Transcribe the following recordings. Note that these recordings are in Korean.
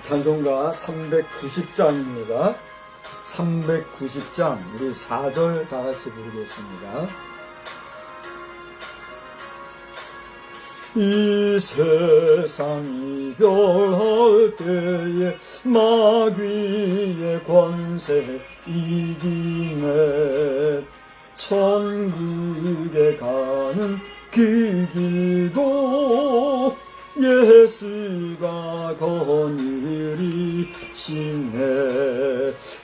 찬송가 390장입니다. 390장 우리 4절 다 같이 부르겠습니다. 이 세상 이별할 때에 마귀의 권세 이기네. 천국에 가는 그 길도 예수가 거느리시네.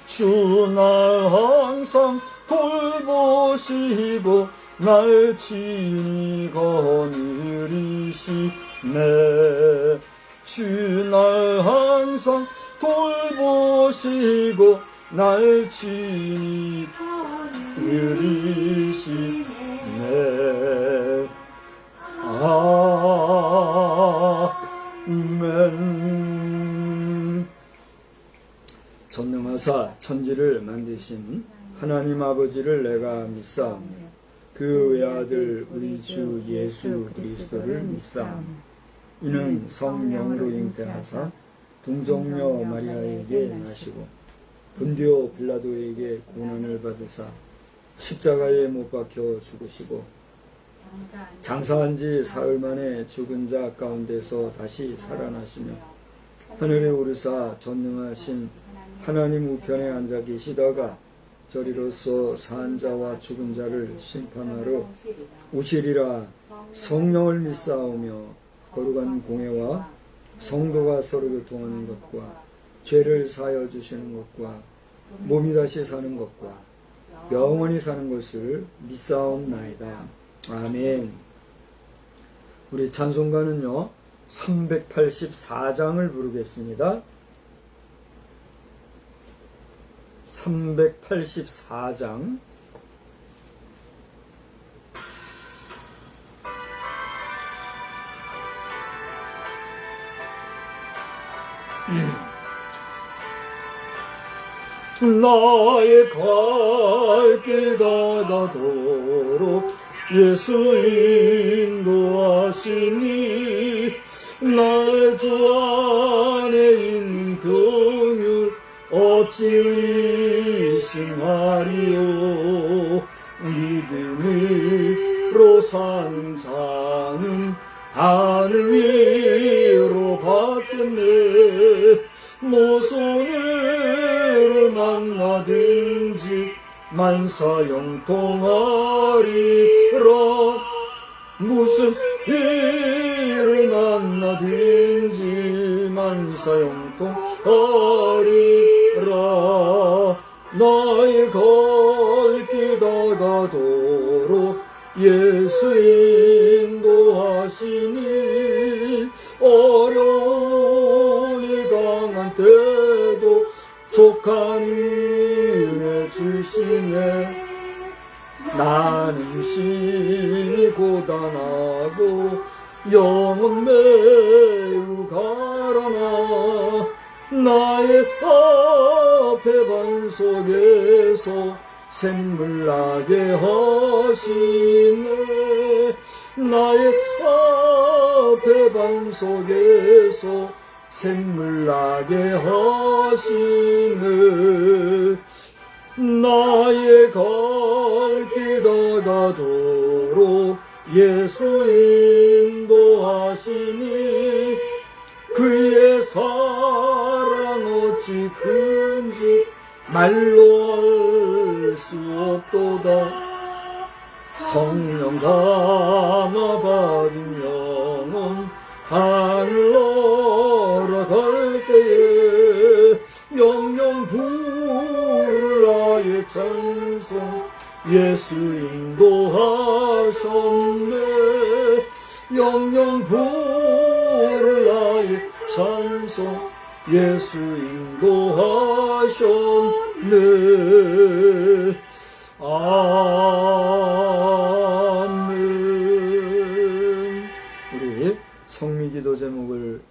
주 날 항상 돌보시고 날 친히 거느리시네. 주 날 항상 돌보시고 날 친히 거느리시네. 아멘. 전능하사 천지를 만드신 하나님 아버지를 내가 믿사오며 그 외아들 우리 주 예수 그리스도를 믿사오며 이는 성령으로 잉태하사 동정녀 마리아에게 나시고 본디오 빌라도에게 고난을 받으사 십자가에 못 박혀 죽으시고 장사한 지 사흘 만에 죽은 자 가운데서 다시 살아나시며 하늘에 오르사 전능하신 하나님 우편에 앉아 계시다가 저리로서 산 자와 죽은 자를 심판하러 오시리라. 성령을 믿사오며 거룩한 공회와 성도가 서로 교통하는 것과 죄를 사하여 주시는 것과 몸이 다시 사는 것과 영원히 사는 것을 믿사옵나이다. 아멘. 우리 찬송가는요 384장을 부르겠습니다. 384장. 나의 갈 길 닫아도록 예수 인도하시니 나의 주 안에 있는 긍휼 어찌 의심하리요. 믿음으로 사는 자는 하늘 위로 받겠네. 모손을 만나든지 만사형통하리라. 무슨 일을 만나든지 만사형통하리라. 나의 갈 길 다가도록 예수 인도하시니 어려운 일 당한 때도 족한 은혜 주시네. 나는 심히 고단하고 영은 매우 가라나 나의 앞에 반석에서 샘물 나게 하시네. 나의 앞에 반석에서 샘물 나게 하시네. 나의 갈 길 다가도록 예수 인도하시니 그의 사랑 어찌 큰지 말로 알 수 없도다. 성령 감화 받은 영혼 하늘 올라갈 때에 영영 부를 나의 찬송 예수 인도하셨네. 영영 부를 나의 찬송 예수 인도하셨네. 아멘. 우리 성미기도 제목을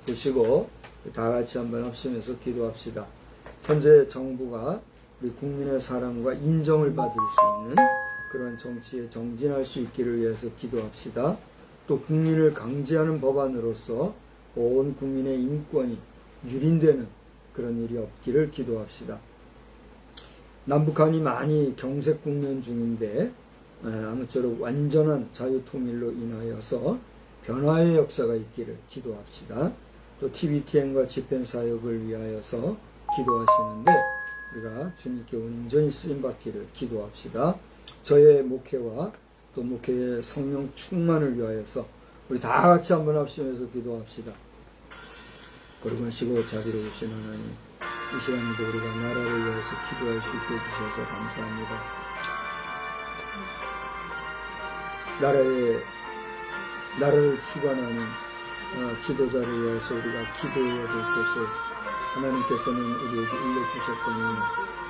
보시고 다 같이 한번 합심해서 기도합시다. 현재 정부가 우리 국민의 사랑과 인정을 받을 수 있는 그런 정치에 정진할 수 있기를 위해서 기도합시다. 또 국민을 강제하는 법안으로서 온 국민의 인권이 유린되는 그런 일이 없기를 기도합시다. 남북한이 많이 경색 국면 중인데 아무쪼록 완전한 자유통일로 인하여서 변화의 역사가 있기를 기도합시다. 또 TVTN과 집행사역을 위하여서 기도하시는데 우리가 주님께 온전히 쓰임받기를 기도합시다. 저의 목회와 또 목회의 성령 충만을 위하여서 우리 다 같이 한번 합심해서 기도합시다. 거룩하시고 자비로우신 하나님, 이 시간에도 우리가 나라를 위해서 기도할 수 있게 해주셔서 감사합니다. 나라를 주관하는 지도자를 위해서 우리가 기도해야 될 것을 하나님께서는 우리에게 일러주셨거니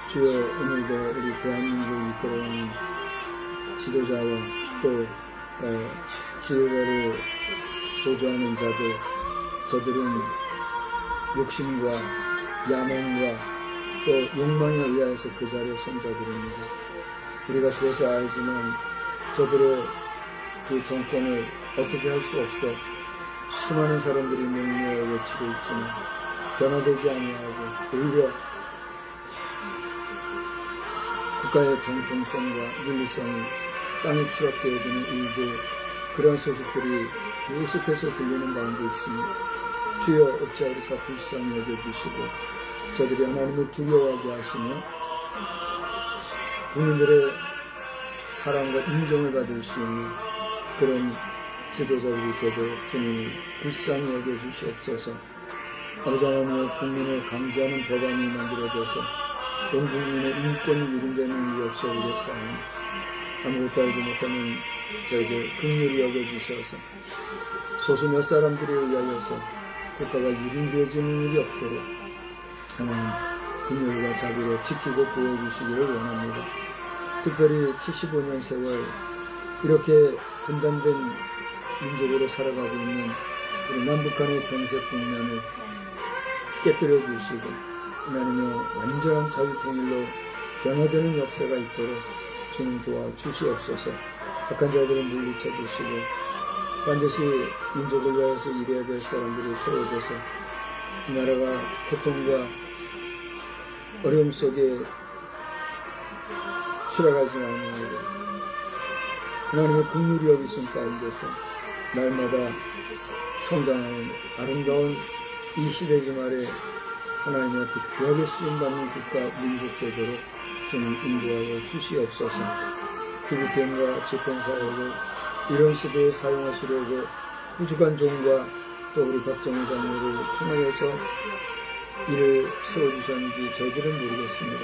주여 오늘도 우리 대한민국을 이끌어오는 지도자와 또 지도자를 보조하는 자들, 저들은 욕심과 야망과 또 욕망에 의하여서 그 자리에 선 자들입니다. 우리가 그것을 알지만 저들의 그 정권을 어떻게 할 수 없어 수많은 사람들이 명령을 외치고 있지만 변화되지 아니하고 오히려 국가의 정통성과 윤리성이 땅에 추락되어지는 일들, 그런 소식들이 계속해서 들리는 가운데 있으니 주여 어찌하리까 불쌍히 여겨주시고 저들이 하나님을 두려워하게 하시며 국민들의 사랑과 인정을 받을 수 있는 그런 지도자들이 되도록 주님을 불쌍히 여겨주시옵소서. 아버지 하나님의 국민을 강제하는 법안이 만들어져서 온 국민의 인권이 유린되는 일이 없어지겠사오니 아무것도 알지 못하는 저에게 긍휼히 여겨주셔서 소수 몇 사람들에 의하여서 국가가 유린되어지는 일이 없도록 하나님 긍휼과 자비로 지키고 보호해주시기를 원합니다. 특별히 75년 세월 이렇게 분단된 민족으로 살아가고 있는 우리 남북한의 경색 국면을 깨뜨려 주시고 하나님의 완전한 자유통일로 변화되는 역사가 있도록 주님 도와주시옵소서. 악한 자들을 물리쳐 주시고 반드시 민족을 위해서 일해야 될 사람들이 세워져서 이 나라가 고통과 어려움 속에 추락하지 아니하고 하나님의 긍휼이 여기신 가운데서 날마다 성장하는 아름다운 이 시대지 말에 하나님 앞에 귀하게 쓰임받는 국가 민족 되도록 주님 인도하여 주시옵소서. TVTN과 집행사역을 이런 시대에 사용하시려고 부족한 종과 또 우리 박정희 장로를 통하여서 이를 세워주셨는지 저희들은 모르겠습니다.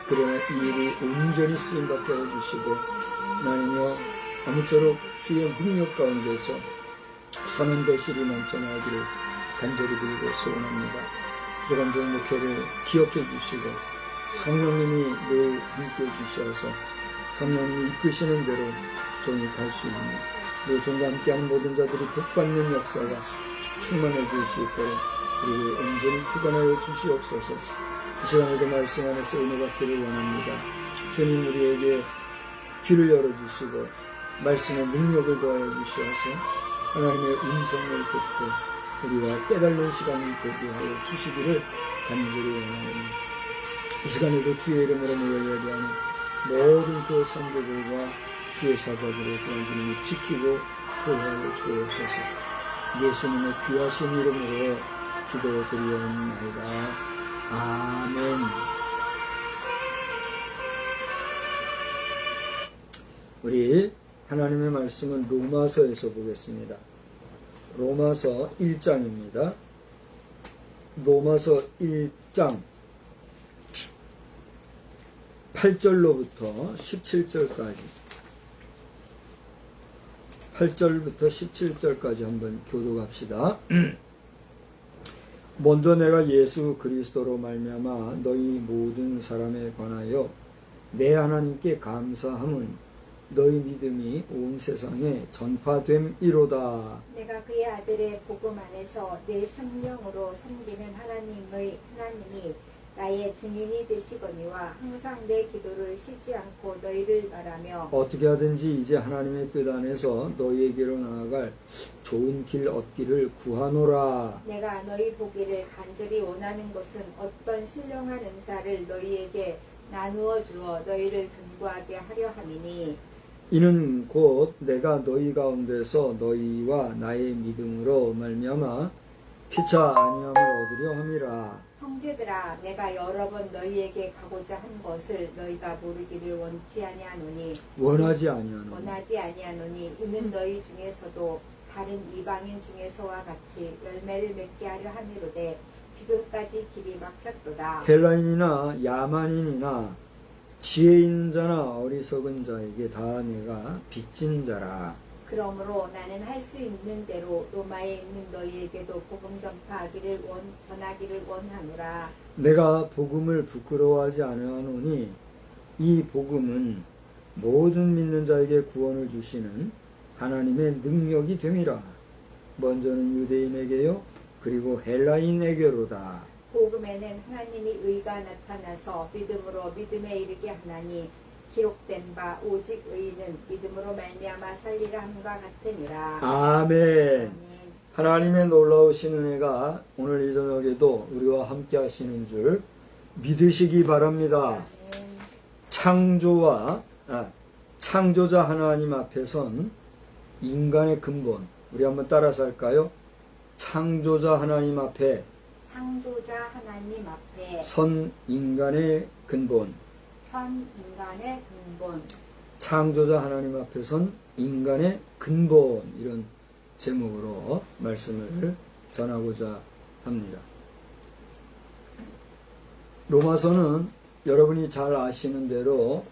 그러나 이 일이 온전히 쓰임받게 해주시고 하나님여 아무쪼록 주의 능력 가운데서 선언되시리 넘쳐나기를 간절히 빌고 소원합니다. 부족한 종 목회를 기억해 주시고 성령님이 늘 함께 해주셔서 성령님이 이끄시는 대로 종이 갈 수 있는 그 종과 함께하는 모든 자들이 복받는 역사가 충만해질 수 있도록 우리를 온전히 주관하여 주시옵소서. 이 시간에도 말씀 안에서 은혜 받기를 원합니다. 주님 우리에게 귀를 열어주시고 말씀의 능력을 더하여 주시어서 하나님의 음성을 듣고 우리가 깨달는 시간이 되게 하여 주시기를 간절히 원합니다. 이 시간에도 주의 이름으로 모여 예배하는 모든 그 성도들과 주의 사자들을 또한 주님이 지키고 보호하여 주옵소서. 예수님의 귀하신 이름으로 기도드리옵나이다. 아멘. 우리 하나님의 말씀은 로마서에서 보겠습니다. 로마서 1장입니다. 로마서 1장 8절로부터 17절까지 8절부터 17절까지 한번 교독합시다. 먼저 내가 예수 그리스도로 말미암아 너희 모든 사람에 관하여 내 하나님께 감사함은 너희 믿음이 온 세상에 전파됨이로다. 내가 그의 아들의 복음 안에서 내 성령으로 섬기는 하나님이 나의 증인이 되시거니와 항상 내 기도를 쉬지 않고 너희를 바라며 어떻게 하든지 이제 하나님의 뜻 안에서 너희에게로 나아갈 좋은 길 얻기를 구하노라. 내가 너희 보기를 간절히 원하는 것은 어떤 신령한 은사를 너희에게 나누어 주어 너희를 근거하게 하려 함이니 이는 곧 내가 너희 가운데서 너희와 나의 믿음으로 말미암아 피차 아니함을 얻으려 함이라. 형제들아 내가 여러 번 너희에게 가고자 한 것을 너희가 모르기를 원하지 아니하노니 이는 너희 중에서도 다른 이방인 중에서와 같이 열매를 맺게 하려 함이로되 지금까지 길이 막혔도다. 헬라인이나 야만인이나 지혜 있는 자나 어리석은 자에게 다 내가 빚진 자라. 그러므로 나는 할 수 있는 대로 로마에 있는 너희에게도 복음 전하기를 원하노라. 내가 복음을 부끄러워하지 아니하노니 이 복음은 모든 믿는 자에게 구원을 주시는 하나님의 능력이 됨이라. 먼저는 유대인에게요 그리고 헬라인에게로다. 복음에는 하나님이 의가 나타나서 믿음으로 믿음에 이르게 하나니 기록된 바 오직 의인은 믿음으로 말미암아 살리라 함과 같으니라. 아멘. 아멘. 하나님의 놀라우신 은혜가 오늘 이 저녁에도 우리와 함께 하시는 줄 믿으시기 바랍니다. 아멘. 창조자 하나님 앞에 선 인간의 근본, 우리 한번 따라서 할까요? 창조자 하나님 앞에 선 인간의 근본, 창조자 하나님 앞에 선 인간의 근본, 이런 제목으로 말씀을 전하고자 합니다. 로마서는 여러분이 잘 아시는 대로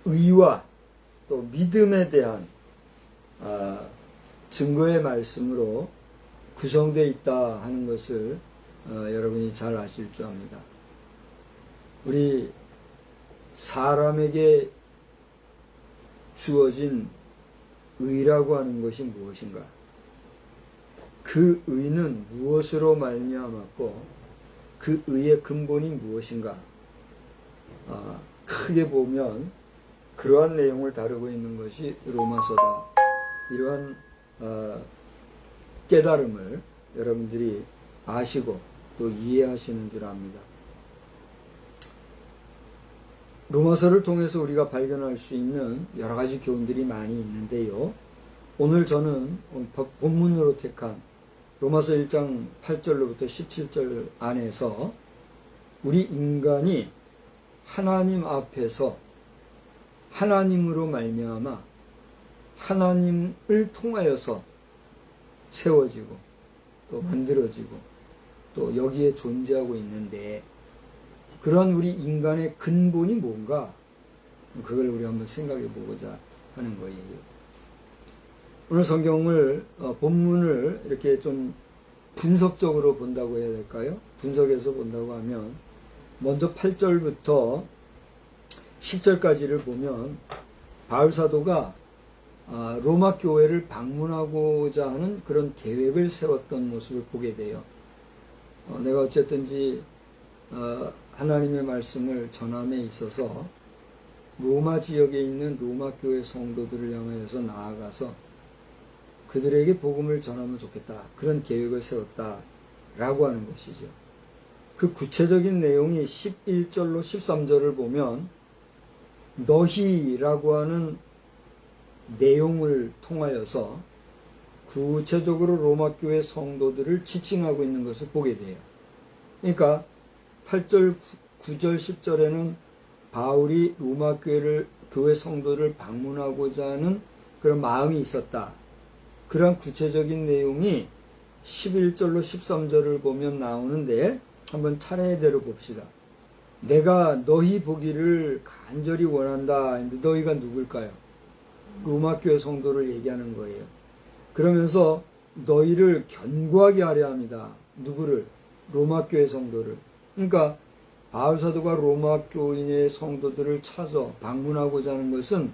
의와 또 믿음에 대한 증거의 말씀으로 구성되어 있다 하는 것을 여러분이 잘 아실 줄 압니다. 우리 사람에게 주어진 의라고 하는 것이 무엇인가? 그 의는 무엇으로 말미암았고 그 의의 근본이 무엇인가? 크게 보면 그러한 내용을 다루고 있는 것이 로마서다. 이러한 깨달음을 여러분들이 아시고 또 이해하시는 줄 압니다. 로마서를 통해서 우리가 발견할 수 있는 여러 가지 교훈들이 많이 있는데요. 오늘 저는 본문으로 택한 로마서 1장 8절로부터 17절 안에서 우리 인간이 하나님 앞에서 하나님으로 말미암아 하나님을 통하여서 세워지고 또 만들어지고 또 여기에 존재하고 있는데 그러한 우리 인간의 근본이 뭔가 그걸 우리 한번 생각해 보고자 하는 거예요. 오늘 성경을 본문을 이렇게 좀 분석적으로 본다고 해야 될까요? 분석해서 본다고 하면 먼저 8절부터 10절까지를 보면 바울 사도가 로마 교회를 방문하고자 하는 그런 계획을 세웠던 모습을 보게 돼요. 내가 어쨌든지 하나님의 말씀을 전함에 있어서 로마 지역에 있는 로마 교회 성도들을 향하여서 나아가서 그들에게 복음을 전하면 좋겠다. 그런 계획을 세웠다라고 하는 것이죠. 그 구체적인 내용이 11절로 13절을 보면 너희라고 하는 내용을 통하여서 구체적으로 로마 교회 성도들을 지칭하고 있는 것을 보게 돼요. 그러니까 8절, 9절, 10절에는 바울이 로마 교회 성도를 방문하고자 하는 그런 마음이 있었다. 그런 구체적인 내용이 11절로 13절을 보면 나오는데 한번 차례대로 봅시다. 내가 너희 보기를 간절히 원한다. 너희가 누굴까요? 로마 교회 성도를 얘기하는 거예요. 그러면서 너희를 견고하게 하려 합니다. 누구를? 로마 교회 성도를. 그러니까 바울 사도가 로마 교인의 성도들을 찾아 방문하고자 하는 것은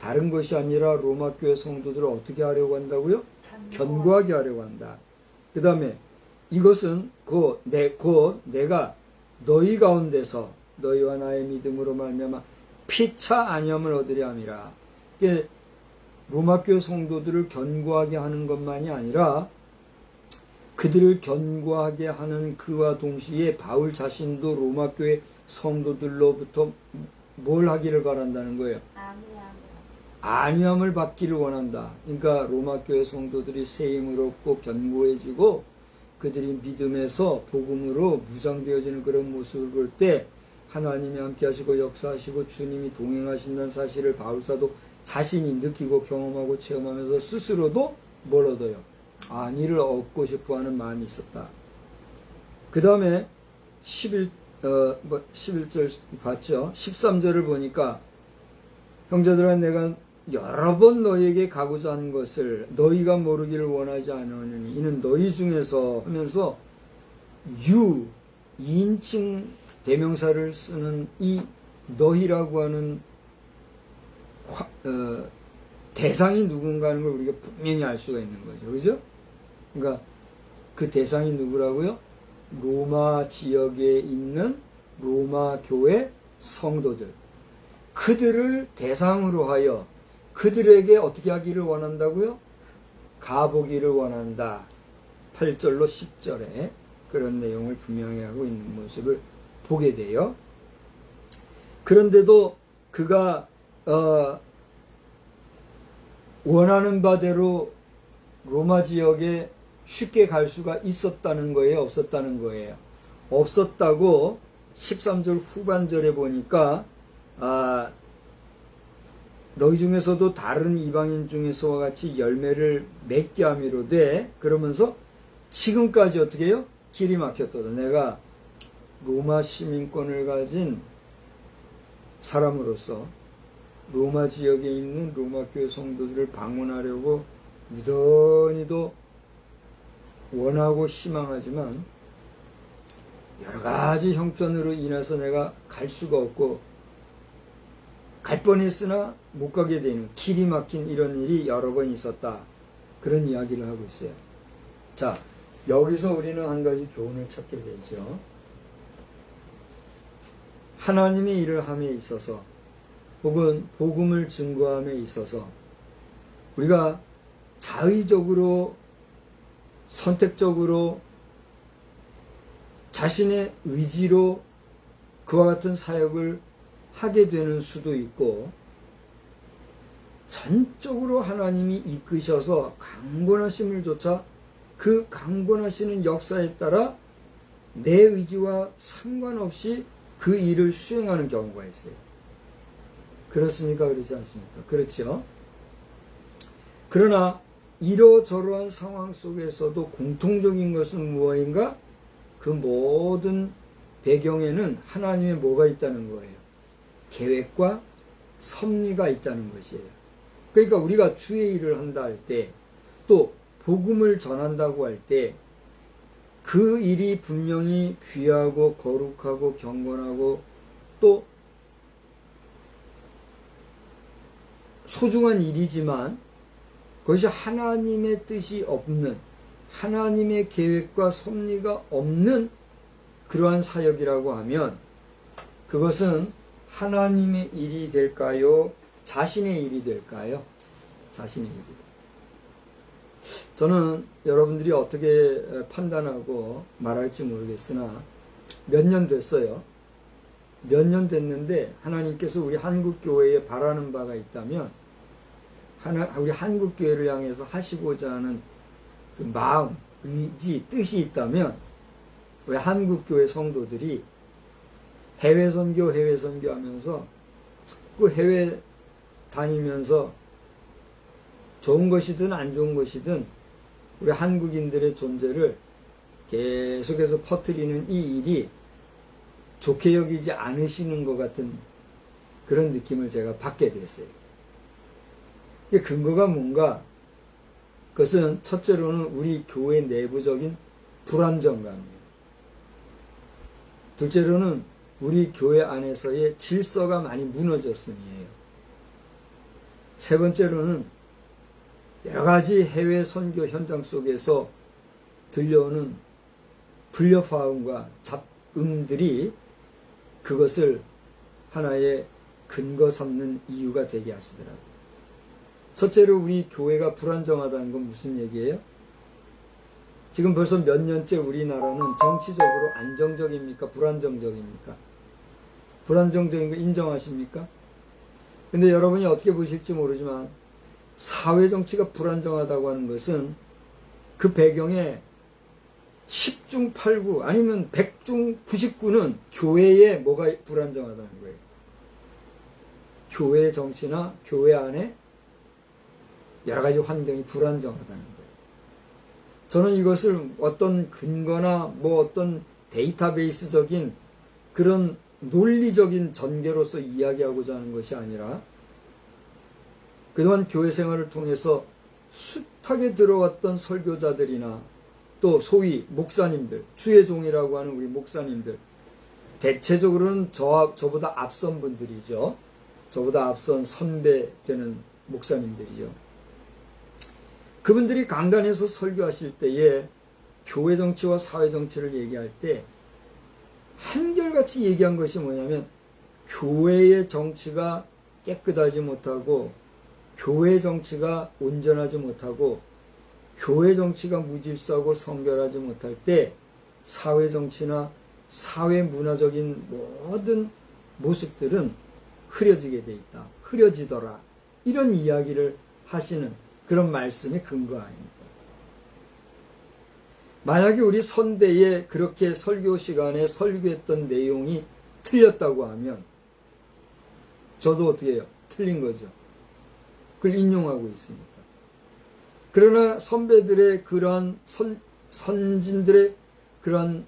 다른 것이 아니라 로마 교회 성도들을 어떻게 하려고 한다고요? 견고하게 하려고 한다. 그 다음에 이것은 곧 내가 너희 가운데서 너희와 나의 믿음으로 말미암아 피차 안염을 얻으려 함이라. 이게 로마교회 성도들을 견고하게 하는 것만이 아니라 그들을 견고하게 하는 그와 동시에 바울 자신도 로마교회 성도들로부터 뭘 하기를 바란다는 거예요? 안위함을 받기를 원한다. 그러니까 로마교회 성도들이 새 힘을 얻고 견고해지고 그들이 믿음에서 복음으로 무장되어지는 그런 모습을 볼 때 하나님이 함께 하시고 역사하시고 주님이 동행하신다는 사실을 바울사도 자신이 느끼고 경험하고 체험하면서 스스로도 뭘 얻어요? 안위를 얻고 싶어하는 마음이 있었다. 그 다음에 11절 봤죠? 13절을 보니까 형제들아 내가 여러 번 너희에게 가고자 하는 것을 너희가 모르기를 원하지 않으니 이는 너희 중에서 하면서 2인칭 대명사를 쓰는 이 너희라고 하는 대상이 누군가 하는 걸 우리가 분명히 알 수가 있는 거죠. 그죠? 그러니까 그 대상이 누구라고요? 로마 지역에 있는 로마 교회 성도들. 그들을 대상으로 하여 그들에게 어떻게 하기를 원한다고요? 가보기를 원한다. 8절로 10절에 그런 내용을 분명히 하고 있는 모습을 보게 돼요. 그런데도 그가 원하는 바대로 로마 지역에 쉽게 갈 수가 있었다는 거예요? 없었다는 거예요? 없었다고 13절 후반절에 보니까 너희 중에서도 다른 이방인 중에서와 같이 열매를 맺게 함이로되 그러면서 지금까지 어떻게 해요? 길이 막혔도다. 내가 로마 시민권을 가진 사람으로서 로마 지역에 있는 로마 교회 성도들을 방문하려고 무던히도 원하고 희망하지만 여러 가지 형편으로 인해서 내가 갈 수가 없고 갈 뻔했으나 못 가게 되는 길이 막힌 이런 일이 여러 번 있었다. 그런 이야기를 하고 있어요. 자, 여기서 우리는 한 가지 교훈을 찾게 되죠. 하나님의 일을 함에 있어서 혹은 복음을 증거함에 있어서 우리가 자의적으로 선택적으로 자신의 의지로 그와 같은 사역을 하게 되는 수도 있고 전적으로 하나님이 이끄셔서 강권하심을 조차 그 강권하시는 역사에 따라 내 의지와 상관없이 그 일을 수행하는 경우가 있어요. 그렇습니까? 그렇지 않습니까? 그렇죠? 그러나 이러저러한 상황 속에서도 공통적인 것은 무엇인가? 그 모든 배경에는 하나님의 뭐가 있다는 거예요? 계획과 섭리가 있다는 것이에요. 그러니까 우리가 주의 일을 한다 할 때, 또 복음을 전한다고 할 때, 그 일이 분명히 귀하고 거룩하고 경건하고 또 소중한 일이지만 그것이 하나님의 뜻이 없는, 하나님의 계획과 섭리가 없는 그러한 사역이라고 하면 그것은 하나님의 일이 될까요? 자신의 일이 될까요? 자신의 일이. 저는 여러분들이 어떻게 판단하고 말할지 모르겠으나 몇 년 됐어요. 몇 년 됐는데 하나님께서 우리 한국교회에 바라는 바가 있다면 우리 한국교회를 향해서 하시고자 하는 그 마음, 의지, 뜻이 있다면 왜 한국교회 성도들이 해외 선교 하면서 자꾸 해외 다니면서 좋은 것이든 안 좋은 것이든 우리 한국인들의 존재를 계속해서 퍼뜨리는 이 일이 좋게 여기지 않으시는 것 같은 그런 느낌을 제가 받게 됐어요. 이게 근거가 뭔가? 그것은 첫째로는 우리 교회 내부적인 불안정감이에요. 둘째로는 우리 교회 안에서의 질서가 많이 무너졌음이에요. 세 번째로는 여러 가지 해외 선교 현장 속에서 들려오는 불협화음과 잡음들이 그것을 하나의 근거 삼는 이유가 되게 하시더라고요. 첫째로 우리 교회가 불안정하다는 건 무슨 얘기예요? 지금 벌써 몇 년째 우리나라는 정치적으로 안정적입니까? 불안정적입니까? 불안정적인 거 인정하십니까? 근데 여러분이 어떻게 보실지 모르지만 사회 정치가 불안정하다고 하는 것은 그 배경에 10중 8구 아니면 100중 99는 교회에 뭐가 불안정하다는 거예요. 교회 정치나 교회 안에 여러 가지 환경이 불안정하다는 거예요. 저는 이것을 어떤 근거나 뭐 어떤 데이터베이스적인 그런 논리적인 전개로서 이야기하고자 하는 것이 아니라 그동안 교회 생활을 통해서 숱하게 들어왔던 설교자들이나 또 소위 목사님들, 주의 종이라고 하는 우리 목사님들, 대체적으로는 저보다 앞선 분들이죠. 저보다 앞선 선배 되는 목사님들이죠. 그분들이 강단에서 설교하실 때에 교회 정치와 사회 정치를 얘기할 때 한결같이 얘기한 것이 뭐냐면 교회의 정치가 깨끗하지 못하고 교회 정치가 온전하지 못하고 교회 정치가 무질서하고 성결하지 못할 때 사회 정치나 사회 문화적인 모든 모습들은 흐려지게 돼 있다. 흐려지더라. 이런 이야기를 하시는 그런 말씀의 근거 아닙니다. 만약에 우리 선대에 그렇게 설교 시간에 설교했던 내용이 틀렸다고 하면 저도 어떻게 해요? 틀린 거죠. 그걸 인용하고 있으니까. 그러나 선배들의 그러한 선진들의 그러한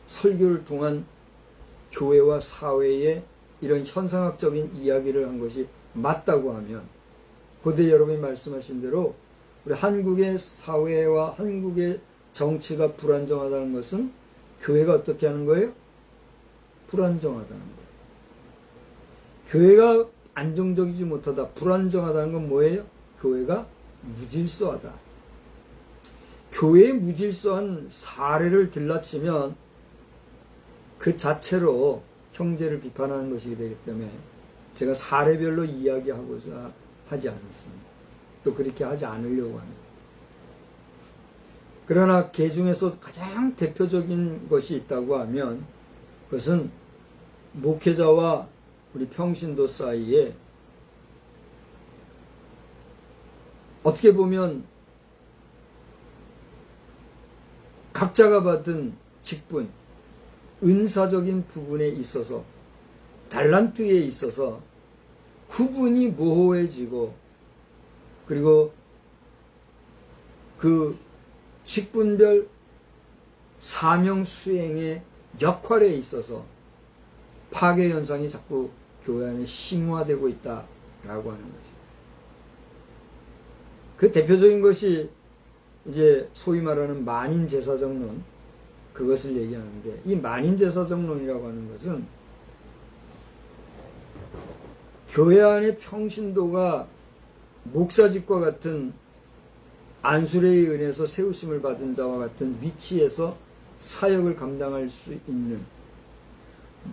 설교를 통한 교회와 사회의 이런 현상학적인 이야기를 한 것이 맞다고 하면 고대 여러분이 말씀하신 대로 우리 한국의 사회와 한국의 정치가 불안정하다는 것은 교회가 어떻게 하는 거예요? 불안정하다는 거예요. 교회가 안정적이지 못하다, 불안정하다는 건 뭐예요? 교회가 무질서하다. 교회의 무질서한 사례를 들라치면 그 자체로 형제를 비판하는 것이기 되기 때문에 제가 사례별로 이야기하고자 하지 않습니다. 또 그렇게 하지 않으려고 합니다. 그러나 그 중에서 가장 대표적인 것이 있다고 하면 그것은 목회자와 우리 평신도 사이에 어떻게 보면 각자가 받은 직분, 은사적인 부분에 있어서 달란트에 있어서 구분이 모호해지고 그리고 그 직분별 사명 수행의 역할에 있어서 파괴 현상이 자꾸 교회 안에 심화되고 있다라고 하는 것이죠. 그 대표적인 것이 이제 소위 말하는 만인제사정론, 그것을 얘기하는데, 이 만인제사정론이라고 하는 것은 교회 안의 평신도가 목사직과 같은 안수례의 은혜에서 세우심을 받은 자와 같은 위치에서 사역을 감당할 수 있는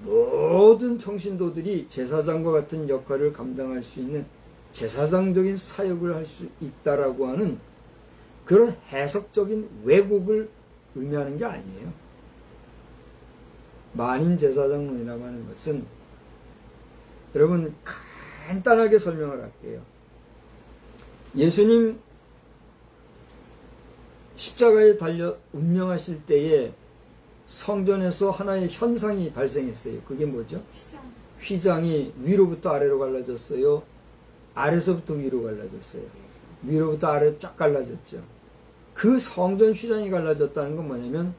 모든 평신도들이 제사장과 같은 역할을 감당할 수 있는 제사장적인 사역을 할 수 있다라고 하는 그런 해석적인 왜곡을 의미하는 게 아니에요. 만인 제사장론이라고 하는 것은 여러분 간단하게 설명을 할게요. 예수님 십자가에 달려 운명하실 때에 성전에서 하나의 현상이 발생했어요. 그게 뭐죠? 휘장이 위로부터 아래로 갈라졌어요. 아래서부터 위로 갈라졌어요. 위로부터 아래로 쫙 갈라졌죠. 그 성전 휘장이 갈라졌다는 건 뭐냐면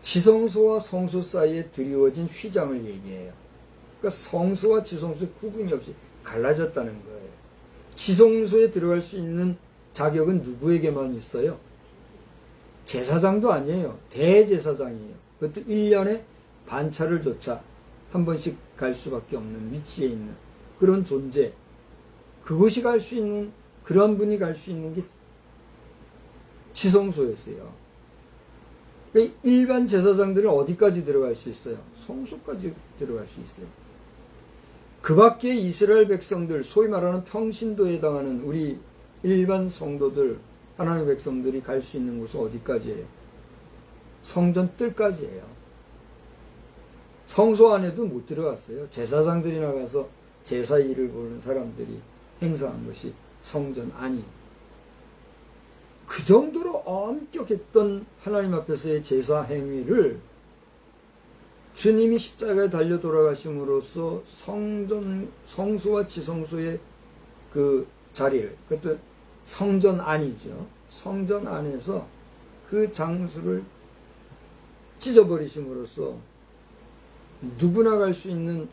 지성소와 성소 사이에 드리워진 휘장을 얘기해요. 그러니까 성소와 지성소의 구분이 없이 갈라졌다는 거예요. 지성소에 들어갈 수 있는 자격은 누구에게만 있어요? 제사장도 아니에요. 대제사장이에요. 그것도 1년에 반차를 조차 한 번씩 갈 수밖에 없는 위치에 있는 그런 존재. 그것이 갈 수 있는 그런 분이 갈 수 있는 게 지성소였어요. 그러니까 일반 제사장들은 어디까지 들어갈 수 있어요? 성소까지 들어갈 수 있어요. 그 밖에 이스라엘 백성들, 소위 말하는 평신도에 해당하는 우리 일반 성도들, 하나님의 백성들이 갈 수 있는 곳은 어디까지예요? 성전 뜰까지예요. 성소 안에도 못 들어갔어요. 제사장들이 나가서 제사 일을 보는 사람들이 행사한 것이 성전 안이에요. 그 정도로 엄격했던 하나님 앞에서의 제사 행위를 주님이 십자가에 달려 돌아가심으로써 성소와 지성소의 그 자리를, 그것도 성전 안이죠. 성전 안에서 그 장수를 찢어버리심으로써 누구나 갈 수 있는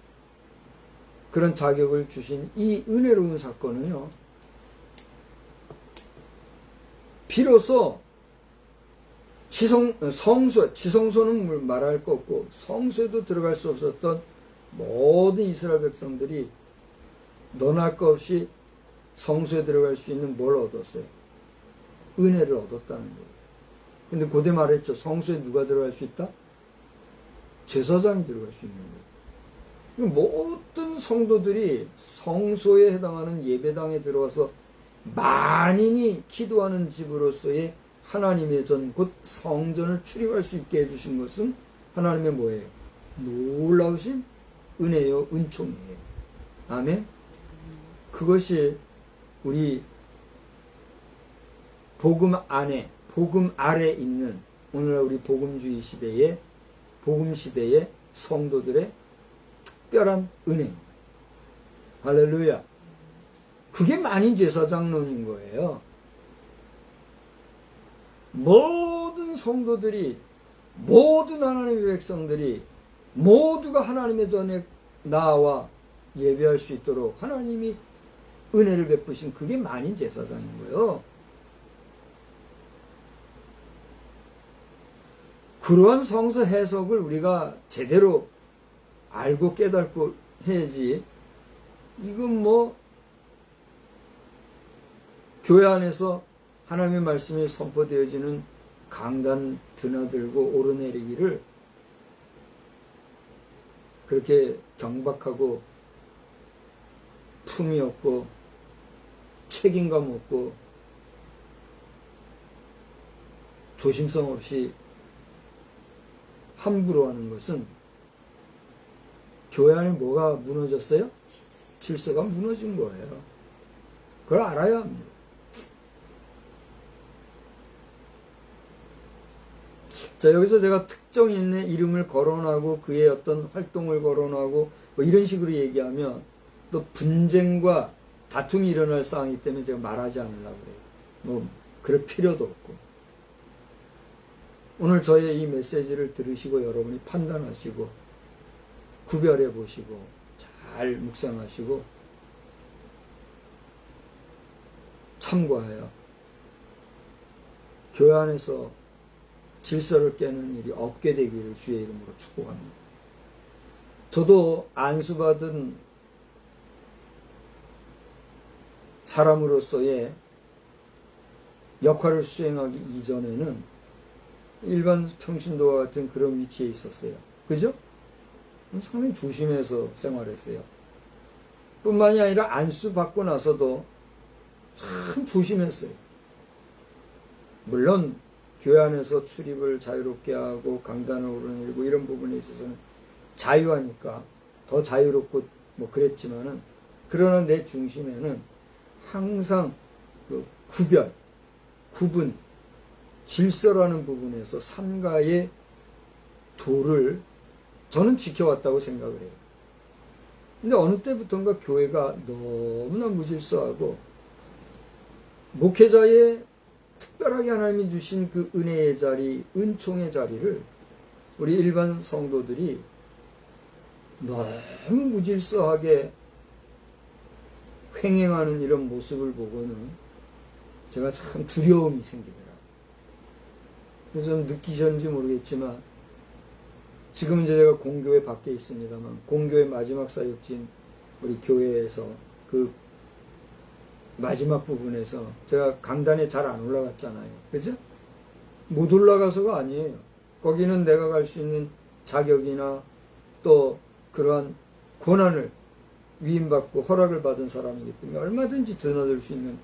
그런 자격을 주신 이 은혜로운 사건은요, 비로소 지성소는 말할 거 없고 성소에도 들어갈 수 없었던 모든 이스라엘 백성들이 너나 할 것 없이 성소에 들어갈 수 있는 뭘 얻었어요? 은혜를 얻었다는 거예요. 근데 고대 말했죠. 성소에 누가 들어갈 수 있다? 제사장이 들어갈 수 있는 거예요. 모든 성도들이 성소에 해당하는 예배당에 들어와서 만인이 기도하는 집으로서의 하나님의 전, 곧 성전을 출입할 수 있게 해주신 것은 하나님의 뭐예요? 놀라우신 은혜요, 은총이에요. 아멘? 그것이 우리 복음 안에, 복음 아래 있는 오늘날 우리 복음주의 시대의, 복음 시대의 성도들의 특별한 은혜입니다. 할렐루야. 그게 만인 제사장론인 거예요. 모든 성도들이, 모든 하나님의 백성들이 모두가 하나님의 전에 나와 예배할 수 있도록 하나님이 은혜를 베푸신 그게 만인 제사장인 거예요. 그러한 성서 해석을 우리가 제대로 알고 깨닫고 해야지. 이건 뭐 교회 안에서 하나님의 말씀이 선포되어지는 강단 드나들고 오르내리기를 그렇게 경박하고 품이 없고 책임감 없고 조심성 없이 함부로 하는 것은 교회 안에 뭐가 무너졌어요? 질서가 무너진 거예요. 그걸 알아야 합니다. 자, 여기서 제가 특정인의 이름을 거론하고 그의 어떤 활동을 거론하고 뭐 이런 식으로 얘기하면 또 분쟁과 다툼이 일어날 상황이기 때문에 제가 말하지 않으려고 그래요. 뭐 그럴 필요도 없고. 오늘 저의 이 메시지를 들으시고 여러분이 판단하시고 구별해 보시고 잘 묵상하시고 참고하여 교회 안에서 질서를 깨는 일이 없게 되기를 주의 이름으로 축복합니다. 저도 안수받은 사람으로서의 역할을 수행하기 이전에는 일반 평신도와 같은 그런 위치에 있었어요. 그죠? 상당히 조심해서 생활했어요. 뿐만이 아니라 안수받고 나서도 참 조심했어요. 물론 교회 안에서 출입을 자유롭게 하고 강단을 오르내리고 이런 부분에 있어서는 자유하니까 더 자유롭고 뭐 그랬지만은, 그러나 내 중심에는 항상 그 구별, 구분, 질서라는 부분에서 삼가의 도를 저는 지켜왔다고 생각을 해요. 근데 어느 때부턴가 교회가 너무나 무질서하고 목회자의 특별하게 하나님이 주신 그 은혜의 자리, 은총의 자리를 우리 일반 성도들이 너무 무질서하게 횡행하는 이런 모습을 보고는 제가 참 두려움이 생기더라고요. 그래서 좀 느끼셨는지 모르겠지만 지금 이제 제가 공교회 밖에 있습니다만 공교회 마지막 사역지인 우리 교회에서 그 마지막 부분에서 제가 강단에 잘 안 올라갔잖아요. 그죠? 못 올라가서가 아니에요. 거기는 내가 갈 수 있는 자격이나 또 그러한 권한을 위임받고 허락을 받은 사람이기 때문에 얼마든지 드나들 수 있는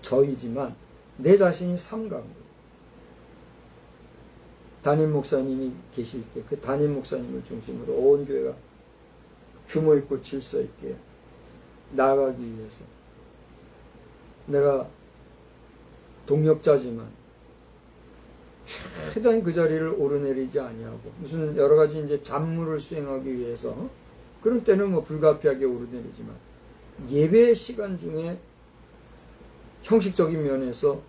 저이지만 내 자신이 삼가한 거예요. 담임 목사님이 계실 때 그 담임 목사님을 중심으로 온 교회가 규모 있고 질서 있게 나아가기 위해서 내가 동력자지만 최대한 그 자리를 오르내리지 아니하고 무슨 여러 가지 이제 잡무를 수행하기 위해서 그런 때는 뭐 불가피하게 오르내리지만 예배 시간 중에 형식적인 면에서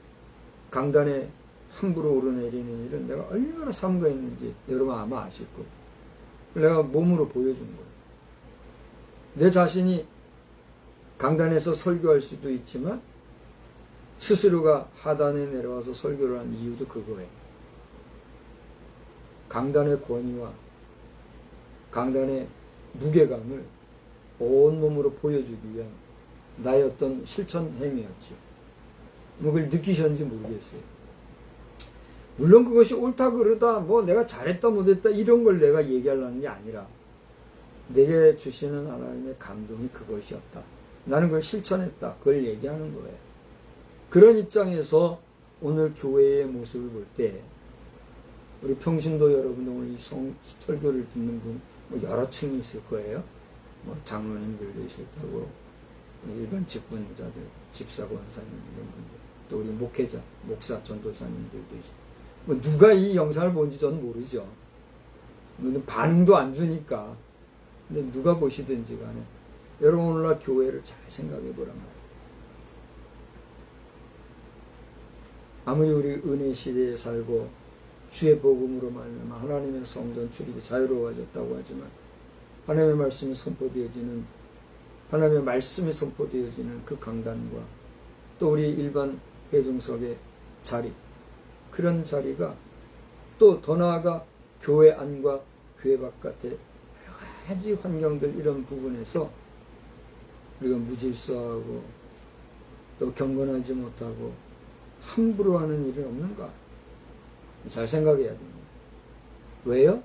강단에 함부로 오르내리는 일은 내가 얼마나 삼가했는지 여러분 아마 아실 거예요. 내가 몸으로 보여준 거예요. 내 자신이 강단에서 설교할 수도 있지만 스스로가 하단에 내려와서 설교를 한 이유도 그거예요. 강단의 권위와 강단의 무게감을 온몸으로 보여주기 위한 나의 어떤 실천 행위였죠. 뭐 그걸 느끼셨는지 모르겠어요. 물론 그것이 옳다 그르다 뭐 내가 잘했다 못했다 이런 걸 내가 얘기하려는 게 아니라 내게 주시는 하나님의 감동이 그것이었다. 나는 그걸 실천했다. 그걸 얘기하는 거예요. 그런 입장에서 오늘 교회의 모습을 볼 때 우리 평신도 여러분들 오늘 이 설교를 듣는 분 뭐 여러 층이 있을 거예요. 뭐 장로님들도 있을 테고 일반 직분자들, 집사, 권사님 이런 분들 또 우리 목회자, 목사, 전도사님들도 있고 뭐 누가 이 영상을 본지 저는 모르죠. 반응도 안 주니까. 근데 누가 보시든지 간에 여러분 오늘날 교회를 잘 생각해 보란 말이에요. 아무리 우리 은혜 시대에 살고 주의 복음으로 말미암아 하나님의 성전 출입이 자유로워졌다고 하지만 하나님의 말씀이 선포되어지는 하나님의 말씀이 선포되어지는 그 강단과 또 우리 일반 회중석의 자리 그런 자리가 또 더 나아가 교회 안과 교회 바깥의 여러 가지 환경들 이런 부분에서 우리가 무질서하고 또 경건하지 못하고 함부로 하는 일은 없는가? 잘 생각해야 됩니다. 왜요?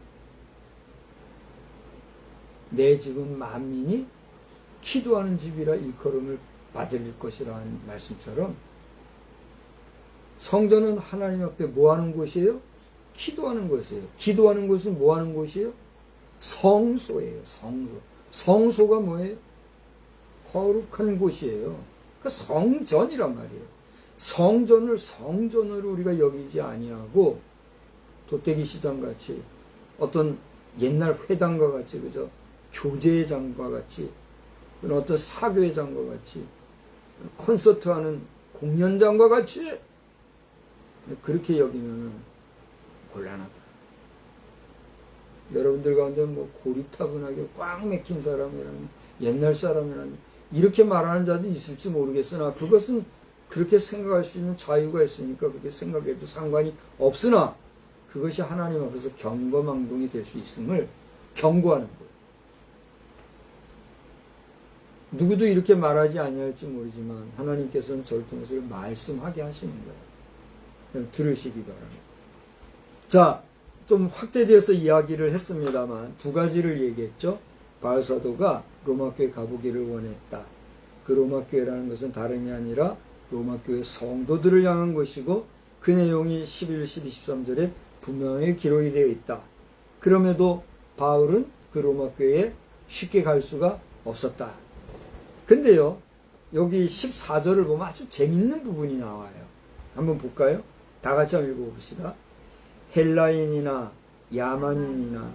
내 집은 만민이 기도하는 집이라 일컬음을 받을 것이라는 말씀처럼 성전은 하나님 앞에 뭐 하는 곳이에요? 기도하는 곳이에요. 기도하는 곳은 뭐 하는 곳이에요? 성소예요. 성소. 성소가 뭐예요? 거룩한 곳이에요. 그 성전이란 말이에요. 성전을 성전으로 우리가 여기지 아니하고 도떼기 시장같이 어떤 옛날 회당과 같이 그저 교제장과 같이 어떤 사교회장과 같이 콘서트하는 공연장과 같이 그렇게 여기면 곤란하다. 여러분들 가운데 뭐 고리타분하게 꽉 막힌 사람이라면 옛날 사람이라면 이렇게 말하는 자도 있을지 모르겠으나 그것은 그렇게 생각할 수 있는 자유가 있으니까 그렇게 생각해도 상관이 없으나 그것이 하나님 앞에서 경거망동이 될 수 있음을 경고하는 거예요. 누구도 이렇게 말하지 아니할지 모르지만 하나님께서는 저를 통해서 말씀하게 하시는 거예요. 그냥 들으시기 바랍니다. 자, 좀 확대돼서 이야기를 했습니다만 두 가지를 얘기했죠. 바울 사도가 로마교회 가보기를 원했다. 그 로마교회라는 것은 다름이 아니라 로마교회 성도들을 향한 것이고 그 내용이 11, 12, 13절에 분명히 기록이 되어 있다. 그럼에도 바울은 그 로마교회에 쉽게 갈 수가 없었다. 근데요, 여기 14절을 보면 아주 재밌는 부분이 나와요. 한번 볼까요? 다 같이 한번 읽어봅시다. 헬라인이나 야만인이나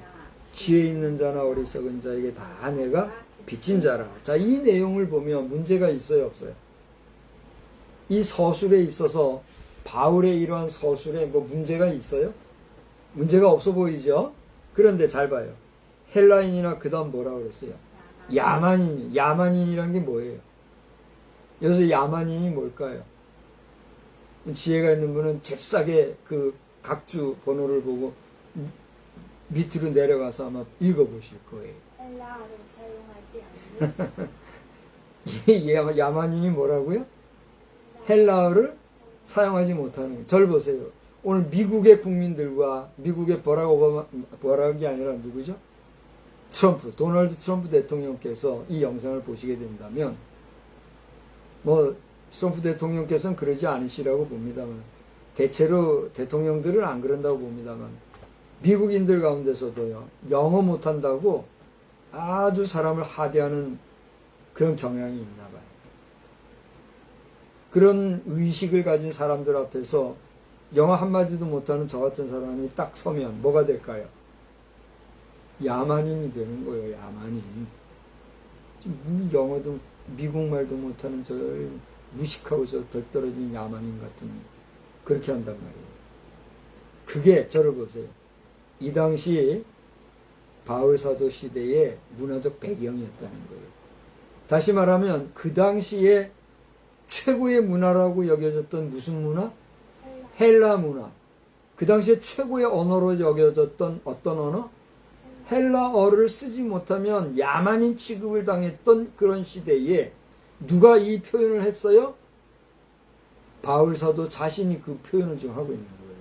지혜 있는 자나 어리석은 자에게 다 내가 빚진 자라. 자, 이 내용을 보면 문제가 있어요, 없어요? 이 서술에 있어서 바울의 이러한 서술에 뭐 문제가 있어요? 문제가 없어 보이죠? 그런데 잘 봐요. 헬라인이나 그 다음 뭐라고 그랬어요? 야만인. 야만인이란 게 뭐예요? 여기서 야만인이 뭘까요? 지혜가 있는 분은 잽싸게 그 각주 번호를 보고 밑으로 내려가서 아마 읽어보실 거예요. 헬라어를 사용하지 않는 이 야만인이 뭐라고요? 헬라어를 사용하지 못하는 거예요. 절 보세요. 오늘 미국의 국민들과 미국의 버락이 아니라 누구죠? 도널드 트럼프 대통령께서 이 영상을 보시게 된다면, 트럼프 대통령께서는 그러지 않으시라고 봅니다만, 대체로 대통령들은 안 그런다고 봅니다만, 미국인들 가운데서도요, 영어 못한다고 아주 사람을 하대하는 그런 경향이 있나 봐요. 그런 의식을 가진 사람들 앞에서 영어 한마디도 못하는 저 같은 사람이 딱 서면 뭐가 될까요? 야만인이 되는 거예요, 야만인. 영어도, 미국말도 못하는 저 무식하고 저 덜 떨어진 야만인 같은, 그렇게 한단 말이에요. 그게, 저를 보세요. 이 당시 바울사도 시대의 문화적 배경이었다는 거예요. 다시 말하면 그 당시에 최고의 문화라고 여겨졌던 무슨 문화? 헬라 문화. 그 당시에 최고의 언어로 여겨졌던 어떤 언어? 헬라어를 쓰지 못하면 야만인 취급을 당했던 그런 시대에 누가 이 표현을 했어요? 바울사도 자신이 그 표현을 지금 하고 있는 거예요.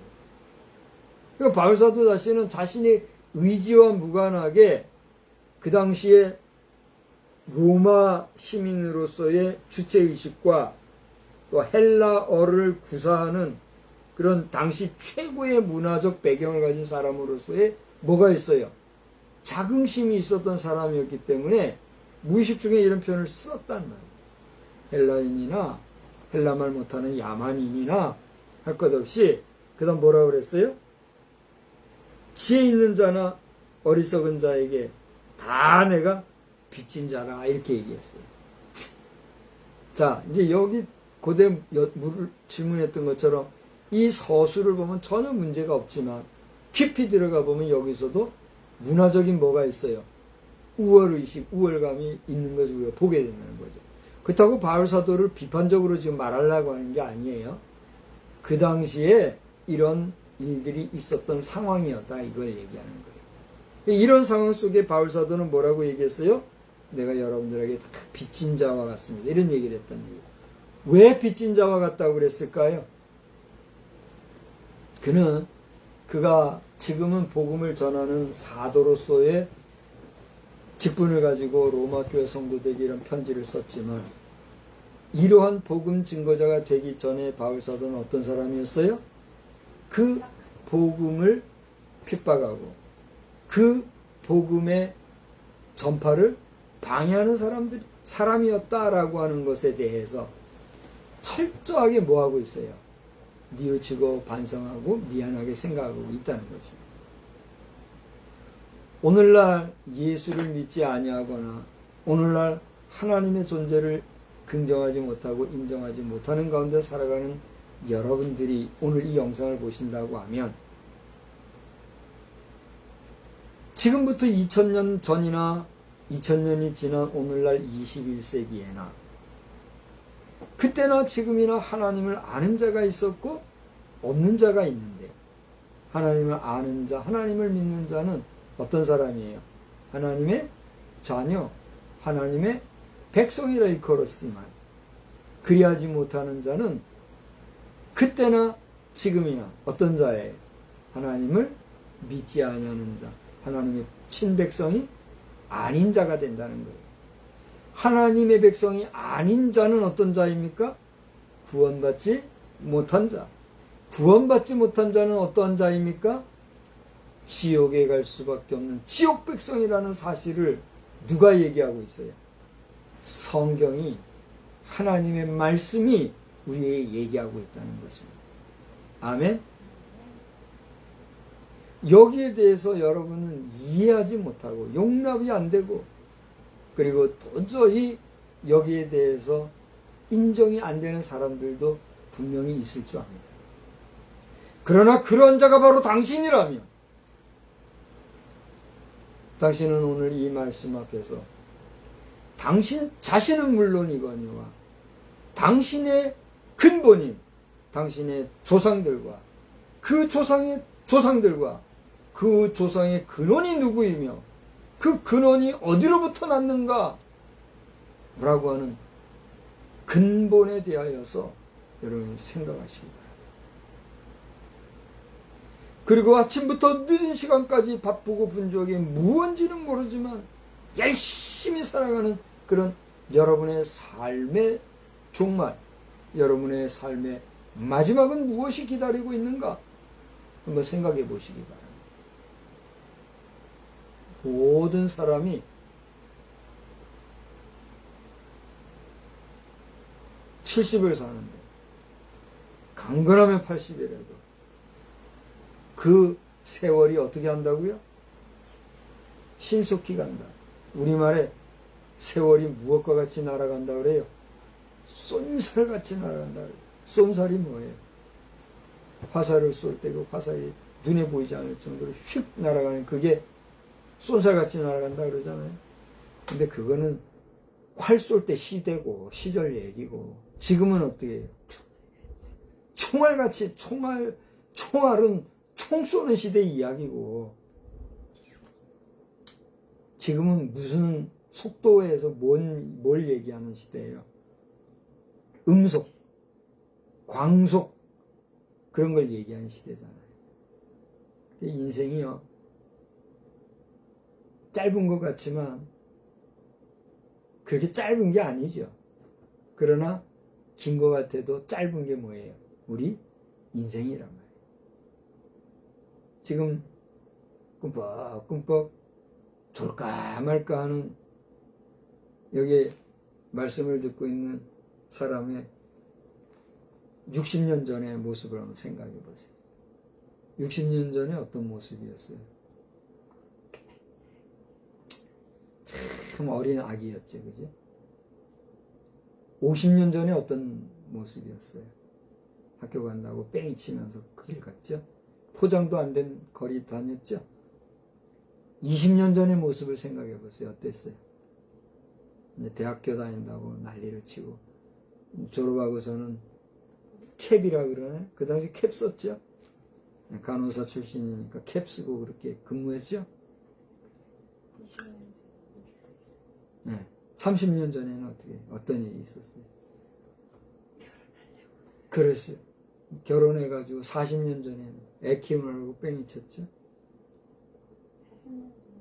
그러니까 바울사도 자신은 자신의 의지와 무관하게 그 당시에 로마 시민으로서의 주체의식과 또 헬라어를 구사하는 그런 당시 최고의 문화적 배경을 가진 사람으로서의 뭐가 있어요? 자긍심이 있었던 사람이었기 때문에 무의식 중에 이런 표현을 썼단 말이에요. 헬라인이나 헬라말 못하는 야만인이나 할 것 없이 그 다음 뭐라고 그랬어요? 지혜 있는 자나 어리석은 자에게 다 내가 빚진 자라, 이렇게 얘기했어요. 자, 이제 여기 고대 질문했던 것처럼 이 서술을 보면 전혀 문제가 없지만 깊이 들어가 보면 여기서도 문화적인 뭐가 있어요? 우월의식, 우월감이 있는 것을 우리가 보게 된다는 거죠. 그렇다고 바울사도를 비판적으로 지금 말하려고 하는 게 아니에요. 그 당시에 이런 일들이 있었던 상황이었다, 이걸 얘기하는 거예요. 이런 상황 속에 바울사도는 뭐라고 얘기했어요? 내가 여러분들에게 다 빚진 자와 같습니다, 이런 얘기를 했단 얘기예요. 왜 빚진 자와 같다고 그랬을까요? 그가 지금은 복음을 전하는 사도로서의 직분을 가지고 로마 교회 성도들에게 이런 편지를 썼지만, 이러한 복음 증거자가 되기 전에 바울사도는 어떤 사람이었어요? 그 복음을 핍박하고 그 복음의 전파를 방해하는 사람이었다라고 하는 것에 대해서 철저하게 뭐하고 있어요? 뉘우치고 반성하고 미안하게 생각하고 있다는 거죠. 오늘날 예수를 믿지 아니하거나 오늘날 하나님의 존재를 긍정하지 못하고 인정하지 못하는 가운데 살아가는 여러분들이 오늘 이 영상을 보신다고 하면, 지금부터 2000년 전이나 2000년이 지난 오늘날 21세기에나 그때나 지금이나 하나님을 아는 자가 있었고 없는 자가 있는데, 하나님을 아는 자, 하나님을 믿는 자는 어떤 사람이에요? 하나님의 자녀, 하나님의 백성이라 일컬었지만, 그리하지 못하는 자는 그때나 지금이나 어떤 자예요? 하나님을 믿지 아니하는 자, 하나님의 친백성이 아닌 자가 된다는 거예요. 하나님의 백성이 아닌 자는 어떤 자입니까? 구원받지 못한 자. 구원받지 못한 자는 어떠한 자입니까? 지옥에 갈 수밖에 없는 지옥 백성이라는 사실을 누가 얘기하고 있어요? 성경이, 하나님의 말씀이 우리에게 얘기하고 있다는 것입니다. 아멘? 여기에 대해서 여러분은 이해하지 못하고 용납이 안 되고, 그리고 도저히 여기에 대해서 인정이 안 되는 사람들도 분명히 있을 줄 압니다. 그러나 그런 자가 바로 당신이라면, 당신은 오늘 이 말씀 앞에서 당신 자신은 물론이거니와 당신의 근본인 당신의 조상들과 그 조상의 조상들과 그 조상의 근원이 누구이며 그 근원이 어디로부터 났는가 라고 하는 근본에 대하여서 여러분이 생각하시기 바랍니다. 그리고 아침부터 늦은 시간까지 바쁘고 분주하게 무언지는 모르지만 열심히 살아가는 그런 여러분의 삶의 종말, 여러분의 삶의 마지막은 무엇이 기다리고 있는가? 한번 생각해 보시기 바랍니다. 모든 사람이 (70을) 사는데 강건하면 (80이라도) 그 세월이 어떻게 한다고요? 신속히 간다. 우리말에 세월이 무엇과 같이 날아간다 그래요? 쏜살같이 날아간다 그래요. 쏜살이 뭐예요? 화살을 쏠 때 그 화살이 눈에 보이지 않을 정도로 휙 날아가는 그게 쏜살같이 날아간다 그러잖아요. 근데 그거는 활 쏠 때 시대고 시절 얘기고, 지금은 어떻게 해요? 총알같이, 총알은 총 쏘는 시대 이야기고, 지금은 무슨 속도에서 뭘 얘기하는 시대예요? 음속, 광속, 그런 걸 얘기하는 시대잖아요. 인생이요, 짧은 것 같지만 그렇게 짧은 게 아니죠. 그러나 긴 것 같아도 짧은 게 뭐예요? 우리 인생이란 말이에요. 지금 꿈뻑꿈뻑 졸까 말까 하는 여기 말씀을 듣고 있는 사람의 60년 전의 모습을 한번 생각해 보세요. 60년 전에 어떤 모습이었어요? 참 어린 아기였죠, 그지? 50년 전에 어떤 모습이었어요? 학교 간다고 뺑이 치면서 그 길 갔죠? 포장도 안 된 거리 다녔죠? 20년 전의 모습을 생각해 보세요. 어땠어요? 이제 대학교 다닌다고 난리를 치고, 졸업하고서는 캡이라 그러네? 그 당시 캡 썼죠? 간호사 출신이니까 캡 쓰고 그렇게 근무했죠? 30년 전에는 어떤 일이 있었어요? 그랬어요. 결혼해가지고 40년 전에는 애 키우느라고 뺑이 쳤죠?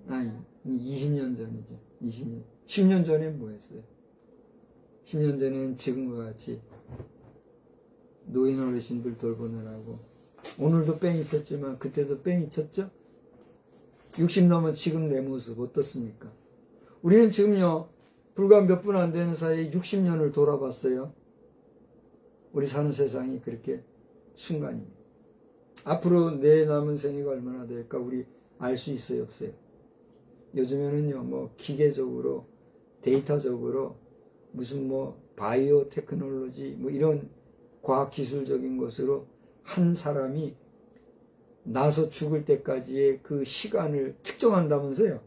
아니, 20년 전이죠. 20년. 10년 전엔 뭐 했어요? 10년 전에는 지금과 같이 노인 어르신들 돌보느라고, 오늘도 뺑이 쳤지만 그때도 뺑이 쳤죠? 60 넘은 지금 내 모습 어떻습니까? 우리는 지금요, 불과 몇 분 안 되는 사이에 60년을 돌아봤어요. 우리 사는 세상이 그렇게 순간입니다. 앞으로 내 남은 생애가 얼마나 될까 우리 알 수 있어요, 없어요? 요즘에는요, 뭐 기계적으로, 데이터적으로 무슨 뭐 바이오 테크놀로지 뭐 이런 과학 기술적인 것으로 한 사람이 나서 죽을 때까지의 그 시간을 측정한다면서요.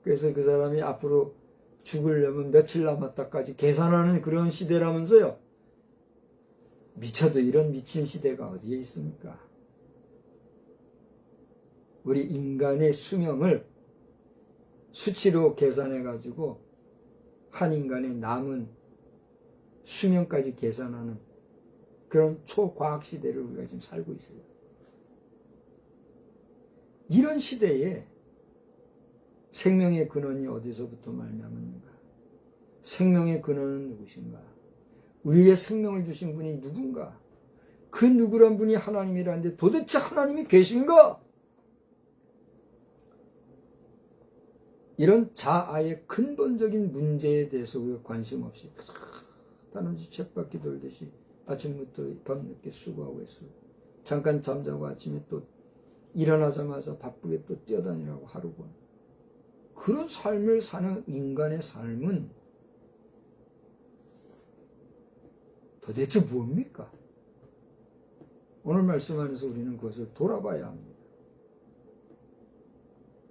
그래서 그 사람이 앞으로 죽으려면 며칠 남았다까지 계산하는 그런 시대라면서요. 미쳐도 이런 미친 시대가 어디에 있습니까? 우리 인간의 수명을 수치로 계산해 가지고 한 인간의 남은 수명까지 계산하는 그런 초과학 시대를 우리가 지금 살고 있어요. 이런 시대에 생명의 근원이 어디서부터 말미암았는가? 생명의 근원은 누구신가? 우리에게 생명을 주신 분이 누군가? 그 누구란 분이 하나님이라는데 도대체 하나님이 계신가? 이런 자아의 근본적인 문제에 대해서 우리가 관심 없이 다른지 쳇바퀴 돌듯이 아침부터 밤늦게 수고하고 있어요. 잠깐 잠자고 아침에 또 일어나자마자 바쁘게 또 뛰어다니라고 하루고, 그런 삶을 사는 인간의 삶은 도대체 무엇입니까? 오늘 말씀 안에서 우리는 그것을 돌아봐야 합니다.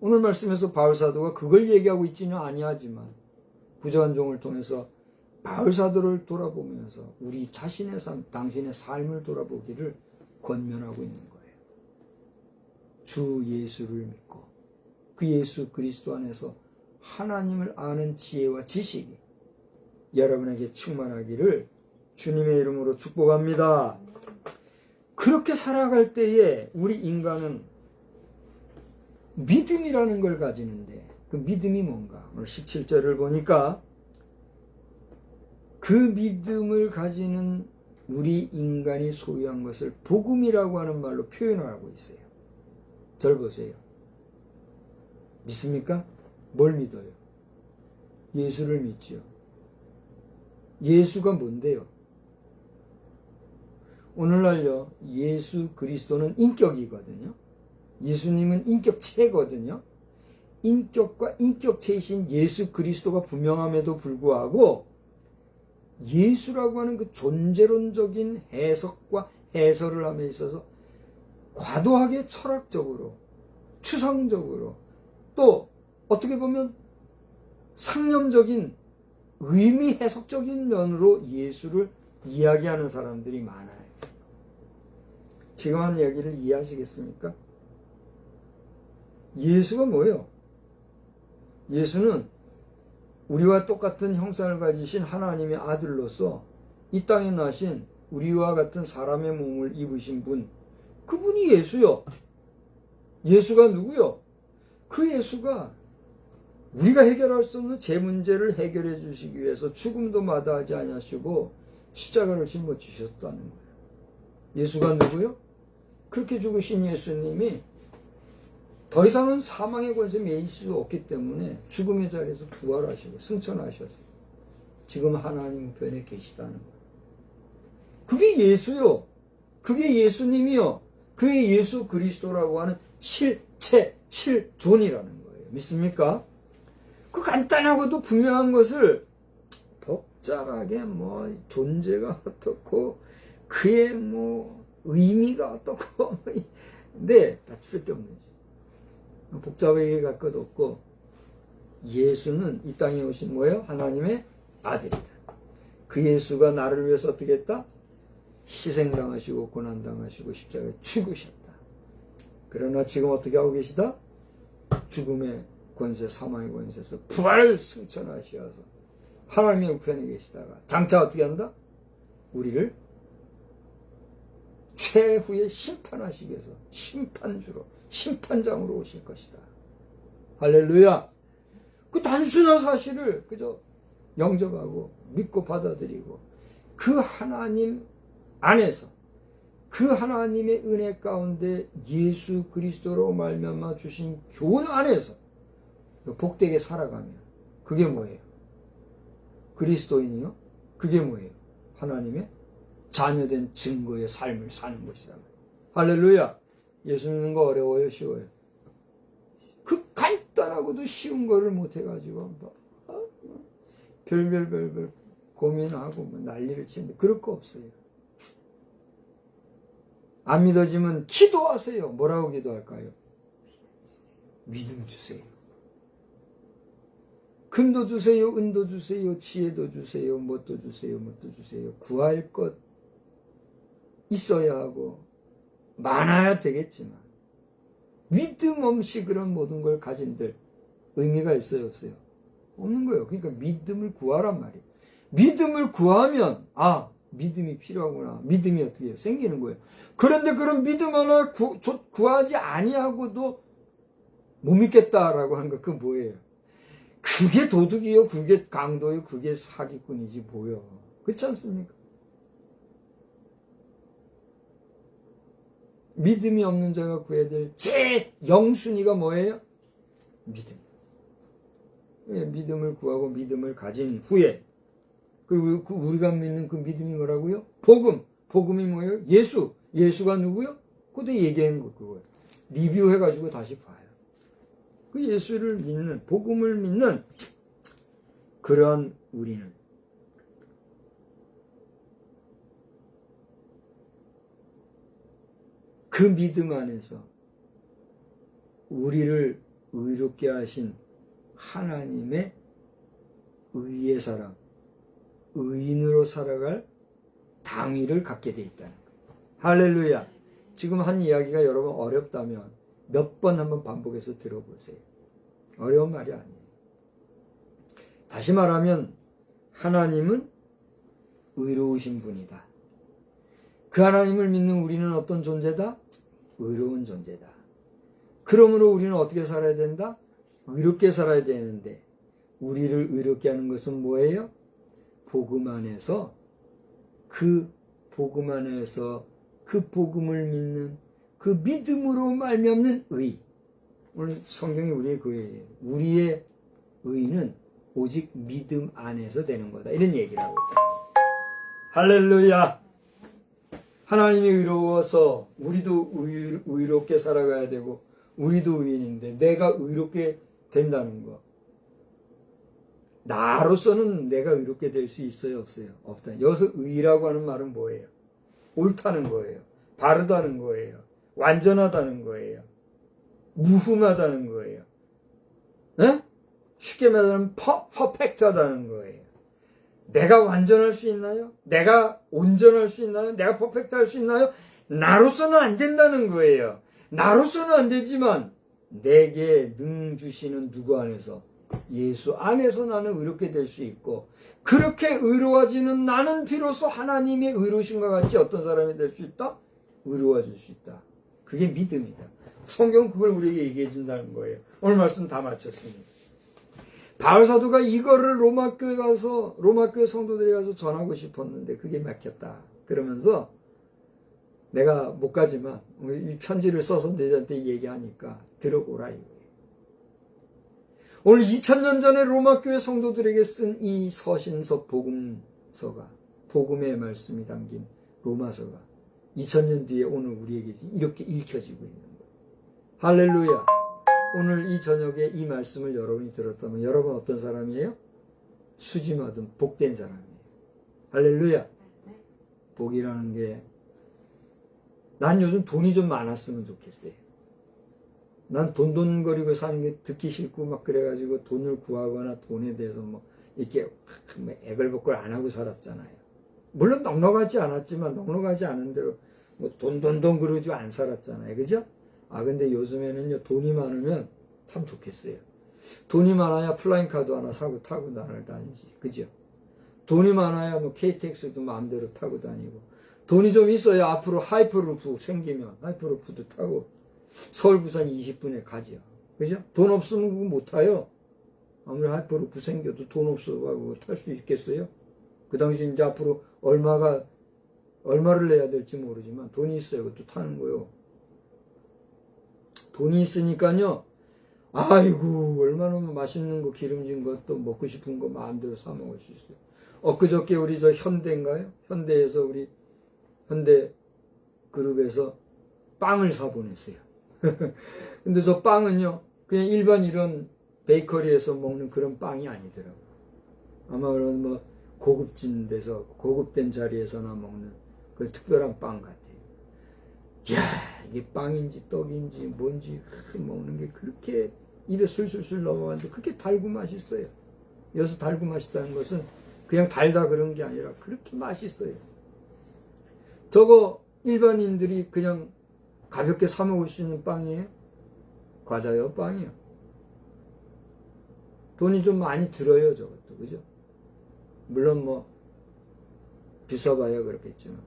오늘 말씀에서 바울사도가 그걸 얘기하고 있지는 아니하지만 부자한 종을 통해서 바울사도를 돌아보면서 우리 자신의 삶, 당신의 삶을 돌아보기를 권면하고 있는 거예요. 주 예수를 믿고 그 예수 그리스도 안에서 하나님을 아는 지혜와 지식이 여러분에게 충만하기를 주님의 이름으로 축복합니다. 그렇게 살아갈 때에 우리 인간은 믿음이라는 걸 가지는데 그 믿음이 뭔가? 오늘 17절을 보니까 그 믿음을 가지는 우리 인간이 소유한 것을 복음이라고 하는 말로 표현을 하고 있어요. 절 보세요. 믿습니까? 뭘 믿어요? 예수를 믿지요. 예수가 뭔데요? 오늘날요, 예수 그리스도는 인격이거든요. 예수님은 인격체거든요. 인격과 인격체이신 예수 그리스도가 분명함에도 불구하고 예수라고 하는 그 존재론적인 해석과 해설을 함에 있어서 과도하게 철학적으로, 추상적으로, 또 어떻게 보면 상념적인 의미 해석적인 면으로 예수를 이야기하는 사람들이 많아요. 지금 한 이야기를 이해하시겠습니까? 예수가 뭐예요? 예수는 우리와 똑같은 형상을 가지신 하나님의 아들로서 이 땅에 나신 우리와 같은 사람의 몸을 입으신 분, 그분이 예수요. 예수가 누구요? 그 예수가 우리가 해결할 수 없는 제 문제를 해결해 주시기 위해서 죽음도 마다하지 아니하시고 십자가를 짊어지셨다는 거예요. 예수가 누구요? 그렇게 죽으신 예수님이 더 이상은 사망의 권세에 매일 수 없기 때문에 죽음의 자리에서 부활하시고 승천하셨어요. 지금 하나님 편에 계시다는 거예요. 그게 예수요. 그게 예수님이요. 그게 예수 그리스도라고 하는 실체, 실존이라는 거예요. 믿습니까? 그 간단하고도 분명한 것을 복잡하게 존재가 어떻고 그의 의미가 어떻고 네, 다 쓸데없는 지 복잡하게 갈 것 없고 예수는 이 땅에 오신 뭐예요? 하나님의 아들이다. 그 예수가 나를 위해서 어떻게 했다? 희생당하시고 고난당하시고 십자가에 죽으셨다. 그러나 지금 어떻게 하고 계시다? 죽음의 권세, 사망의 권세에서 부활을 승천하셔서 하나님의 우편에 계시다가 장차 어떻게 한다? 우리를 최후에 심판하시기 위해서 심판주로, 심판장으로 오실 것이다. 할렐루야! 그 단순한 사실을 그저 영접하고 믿고 받아들이고 그 하나님 안에서 그 하나님의 은혜 가운데 예수 그리스도로 말미암아 주신 교훈 안에서 복되게 살아가면 그게 뭐예요? 그리스도인이요? 그게 뭐예요? 하나님의 자녀된 증거의 삶을 사는 것이다. 할렐루야! 예수 믿는 거 어려워요? 쉬워요? 그 간단하고도 쉬운 거를 못해가지고 별별 고민하고 난리를 치는데 그럴 거 없어요. 안 믿어지면 기도하세요. 뭐라고 기도할까요? 믿음 주세요. 금도 주세요. 은도 주세요. 지혜도 주세요. 뭣도 주세요. 뭣도 주세요. 구할 것 있어야 하고 많아야 되겠지만 믿음 없이 그런 모든 걸 가진들 의미가 있어요? 없어요? 없는 거예요. 그러니까 믿음을 구하란 말이에요. 믿음을 구하면 믿음이 필요하구나. 믿음이 어떻게 해요? 생기는 거예요. 그런데 그런 믿음 하나 구하지 아니하고도 못 믿겠다라고 하는 거, 그건 뭐예요? 그게 도둑이요, 그게 강도요, 그게 사기꾼이지 뭐요. 그렇지 않습니까? 믿음이 없는 자가 구해야 될 제 영순위가 뭐예요? 믿음. 믿음을 구하고 믿음을 가진 후에 그리고 우리가 믿는 그 믿음이 뭐라고요? 복음. 복음이 뭐예요? 예수. 예수가 누구요? 그때 얘기한 거 그거예요. 리뷰해가지고 다시 봐요. 그 예수를 믿는, 복음을 믿는 그러한 우리는 그 믿음 안에서 우리를 의롭게 하신 하나님의 의의 사람, 의인으로 살아갈 당위를 갖게 돼 있다는 거예요. 할렐루야. 지금 한 이야기가 여러분 어렵다면 몇 번 한번 반복해서 들어보세요. 어려운 말이 아니에요. 다시 말하면 하나님은 의로우신 분이다. 그 하나님을 믿는 우리는 어떤 존재다? 의로운 존재다. 그러므로 우리는 어떻게 살아야 된다? 의롭게 살아야 되는데 우리를 의롭게 하는 것은 뭐예요? 복음 안에서 그 복음 안에서 그 복음을 믿는 그 믿음으로 말미암는 의. 오늘 성경이 우리의 그 의예요. 우리의 의는 오직 믿음 안에서 되는 거다. 이런 얘기를 하고 있다. 할렐루야. 하나님이 의로워서 우리도 의롭게 살아가야 되고 우리도 의인인데 내가 의롭게 된다는 거. 나로서는 내가 의롭게 될 수 있어요? 없어요? 없다. 여기서 의라고 하는 말은 뭐예요? 옳다는 거예요. 바르다는 거예요. 완전하다는 거예요. 무흠하다는 거예요. 에? 쉽게 말하면 퍼펙트하다는 거예요. 내가 완전할 수 있나요? 내가 온전할 수 있나요? 내가 퍼펙트할 수 있나요? 나로서는 안 된다는 거예요. 나로서는 안 되지만 내게 능 주시는 누구 안에서? 예수 안에서 나는 의롭게 될 수 있고 그렇게 의로워지는 나는 비로소 하나님의 의로우신과 같이 어떤 사람이 될 수 있다? 의로워질 수 있다. 그게 믿음이다. 성경은 그걸 우리에게 얘기해 준다는 거예요. 오늘 말씀 다 마쳤습니다. 바울 사도가 이거를 로마 교회 성도들에 가서 전하고 싶었는데 그게 막혔다. 그러면서 내가 못 가지만 이 편지를 써서 너희한테 얘기하니까 들어오라 이거예요. 오늘 2000년 전에 로마 교회 성도들에게 쓴 이 서신서 복음서가 복음의 말씀이 담긴 로마서가 2000년 뒤에 오늘 우리에게 이렇게 읽혀지고 있는 거예요. 할렐루야. 오늘 이 저녁에 이 말씀을 여러분이 들었다면 여러분 어떤 사람이에요? 수지마든 복된 사람이에요. 할렐루야. 복이라는 게 난 요즘 돈이 좀 많았으면 좋겠어요. 난 돈돈거리고 사는 게 듣기 싫고 막 그래가지고 돈을 구하거나 돈에 대해서 뭐 이렇게 애걸복걸 안 하고 살았잖아요. 물론 넉넉하지 않았지만 넉넉하지 않은 대로 뭐 돈 그러지 안 살았잖아요. 그죠? 아 근데 요즘에는요 돈이 많으면 참 좋겠어요. 돈이 많아야 플라잉카도 하나 사고 타고 다니지. 그죠? 돈이 많아야 뭐 KTX도 마음대로 타고 다니고 돈이 좀 있어야 앞으로 하이퍼루프 생기면 하이퍼루프도 타고 서울 부산 20분에 가죠. 그죠? 돈 없으면 그거 못 타요. 아무리 하이퍼루프 생겨도 돈 없어가지고 탈 수 있겠어요? 그 당시 이제 앞으로 얼마를 내야 될지 모르지만 돈이 있어야 그것도 타는 거예요. 돈이 있으니까요. 아이고 얼마나 맛있는 거 기름진 것도 먹고 싶은 거 마음대로 사 먹을 수 있어요. 엊그저께 우리 저 현대인가요? 현대에서 우리 현대그룹에서 빵을 사 보냈어요. 근데 저 빵은요 그냥 일반 이런 베이커리에서 먹는 그런 빵이 아니더라고요. 아마 그런 뭐 고급진 데서 고급된 자리에서나 먹는 그 특별한 빵 같아요. 이야 이게 빵인지 떡인지 뭔지 먹는 게 그렇게 입에 술술술 넘어가는데 그렇게 달고 맛있어요. 여기서 달고 맛있다는 것은 그냥 달다 그런 게 아니라 그렇게 맛있어요. 저거 일반인들이 그냥 가볍게 사 먹을 수 있는 빵이에요? 과자요? 빵이요? 돈이 좀 많이 들어요, 저것도. 그죠? 물론 뭐, 비싸봐야 그렇겠지만.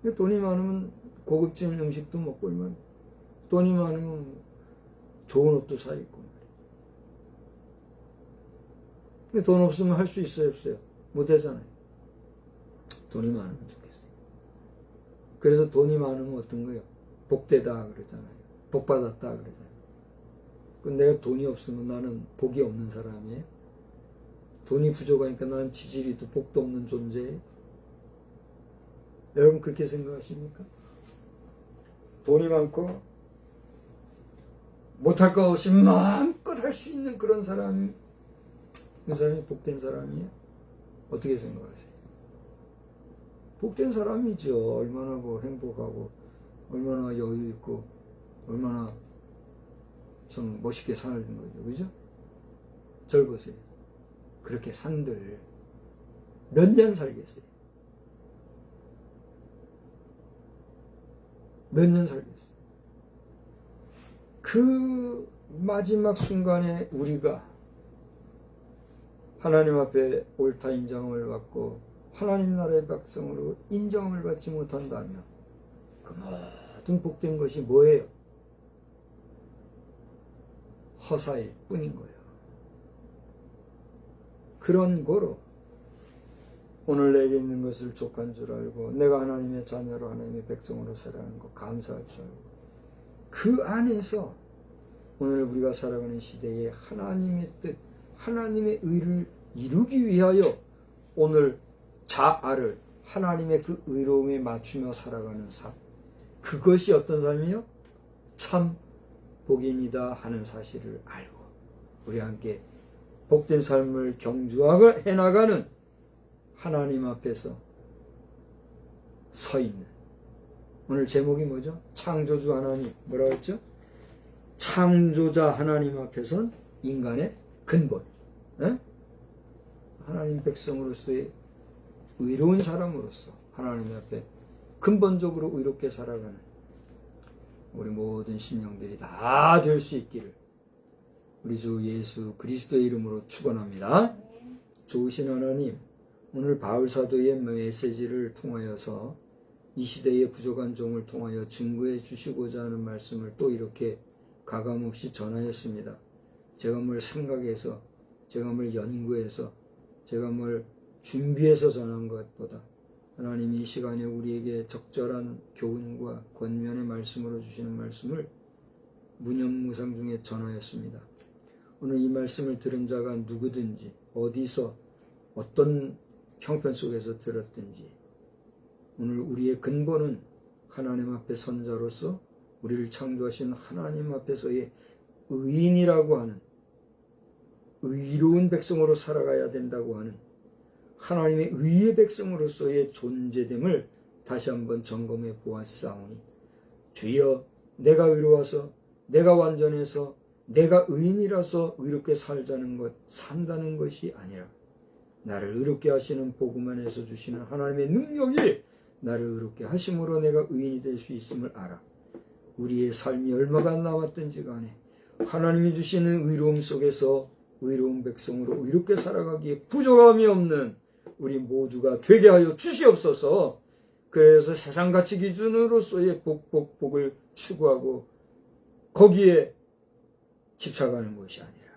근데 돈이 많으면 고급진 음식도 먹고, 얼마나. 돈이 많으면 좋은 옷도 사 입고. 근데 돈 없으면 할 수 있어요, 없어요? 못 하잖아요. 돈이 많으면 좋겠어요. 그래서 돈이 많으면 어떤 거예요? 복되다 그러잖아요. 복받았다 그러잖아요. 근데 내가 돈이 없으면 나는 복이 없는 사람이에요. 돈이 부족하니까 나는 지지리도 복도 없는 존재예요. 여러분 그렇게 생각하십니까? 돈이 많고 못할 것 없이 마음껏 할 수 있는 그런 사람이 그 사람이 복된 사람이에요? 어떻게 생각하세요? 복된 사람이죠. 얼마나 행복하고 얼마나 여유 있고 얼마나 좀 멋있게 사는 거죠. 그죠? 절 보세요. 그렇게 산들 몇 년 살겠어요? 몇 년 살겠어요? 그 마지막 순간에 우리가 하나님 앞에 옳다 인정을 받고 하나님 나라의 백성으로 인정을 받지 못한다면 그 모든 복된 것이 뭐예요? 허사일 뿐인 거예요. 그런 거로 오늘 내게 있는 것을 족한 줄 알고 내가 하나님의 자녀로 하나님의 백성으로 살아가는 거 감사할 줄 알고 그 안에서 오늘 우리가 살아가는 시대에 하나님의 뜻, 하나님의 의를 이루기 위하여 오늘 자아를 하나님의 그 의로움에 맞추며 살아가는 삶, 그것이 어떤 삶이요? 참 복인이다 하는 사실을 알고 우리 함께 복된 삶을 경주해 나가는 하나님 앞에서 서 있는, 오늘 제목이 뭐죠? 창조주 하나님, 뭐라고 했죠? 창조자 하나님 앞에선 인간의 근본, 에? 하나님 백성으로서의 의로운 사람으로서 하나님 앞에 근본적으로 의롭게 살아가는 우리 모든 심령들이 다 될 수 있기를 우리 주 예수 그리스도의 이름으로 축원합니다. 좋으신 하나님, 오늘 바울 사도의 메시지를 통하여서 이 시대의 부족한 종을 통하여 증거해 주시고자 하는 말씀을 또 이렇게 가감없이 전하였습니다. 제가 뭘 생각해서, 제가 뭘 연구해서, 제가 뭘 준비해서 전한 것보다 하나님이 이 시간에 우리에게 적절한 교훈과 권면의 말씀으로 주시는 말씀을 무념무상 중에 전하였습니다. 오늘 이 말씀을 들은 자가 누구든지 어디서 어떤 형편 속에서 들었든지 오늘 우리의 근본은 하나님 앞에 선자로서 우리를 창조하신 하나님 앞에서의 의인이라고 하는 의로운 백성으로 살아가야 된다고 하는 하나님의 의의 백성으로서의 존재됨을 다시 한번 점검해 보았사오니 주여, 내가 의로워서 내가 완전해서 내가 의인이라서 의롭게 살자는 것, 산다는 것이 아니라 나를 의롭게 하시는 복음 안에서 주시는 하나님의 능력이 나를 의롭게 하심으로 내가 의인이 될 수 있음을 알아. 우리의 삶이 얼마가 남았든지 간에 하나님이 주시는 의로움 속에서 의로운 백성으로 의롭게 살아가기에 부족함이 없는 우리 모두가 되게 하여 주시옵소서. 그래서 세상 가치 기준으로서의 복을 추구하고 거기에 집착하는 것이 아니라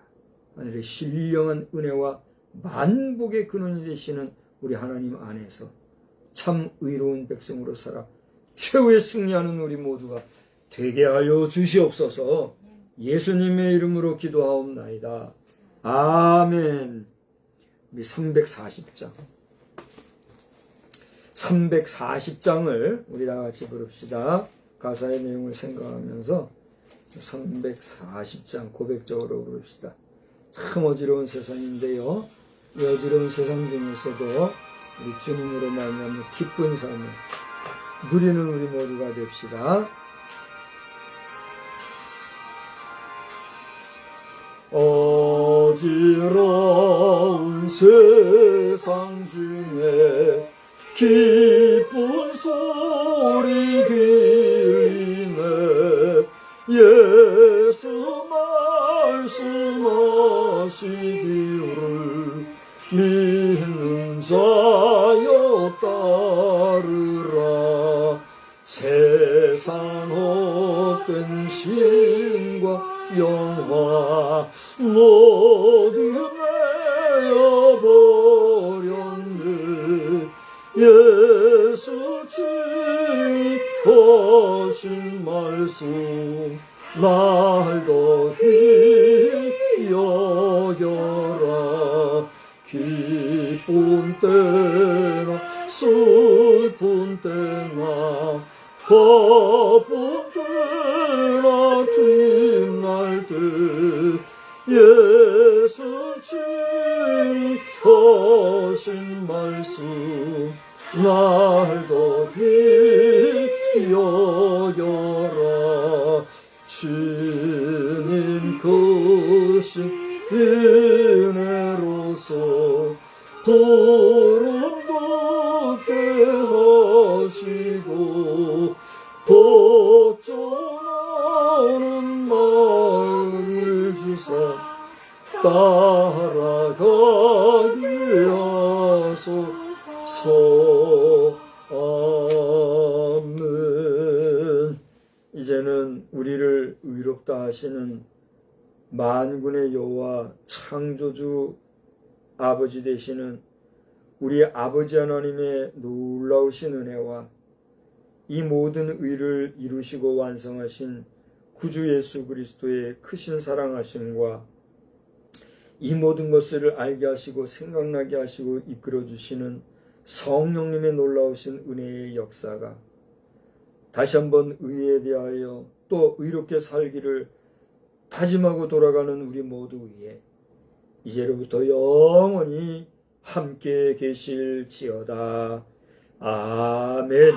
하늘의 신령한 은혜와 만복의 근원이 되시는 우리 하나님 안에서 참 의로운 백성으로 살아 최후의 승리하는 우리 모두가 되게 하여 주시옵소서. 예수님의 이름으로 기도하옵나이다. 아멘. 우리 340장을 우리 다 같이 부릅시다. 가사의 내용을 생각하면서 340장 고백적으로 부릅시다. 참 어지러운 세상인데요, 이 어지러운 세상 중에서도 우리 주님으로 말미암아 기쁜 삶을 누리는 우리 모두가 됩시다. 어지러운 세상 중에 기쁜 소리 들리네. 예수 말씀하시기를 믿는 자여 따르라. 세상 헛된 신과 영화 모두 내어버렸네. 예수 증거하신 말씀 날 더히 여겨라. 기쁜 때나 슬픈 때나 바쁜 때나 뒷날 때 예수 증거하신 말씀 날 더히 여겨라. 주님 크신 은혜로서 도름 돋게 하시고 복종하는 마음을 주사 따라가게 우리를 의롭다 하시는 만군의 여호와 창조주 아버지 되시는 우리 아버지 하나님의 놀라우신 은혜와 이 모든 의를 이루시고 완성하신 구주 예수 그리스도의 크신 사랑하심과 이 모든 것을 알게 하시고 생각나게 하시고 이끌어 주시는 성령님의 놀라우신 은혜의 역사가 다시 한번 의에 대하여 또 의롭게 살기를 다짐하고 돌아가는 우리 모두 위에 이제로부터 영원히 함께 계실지어다. 아멘.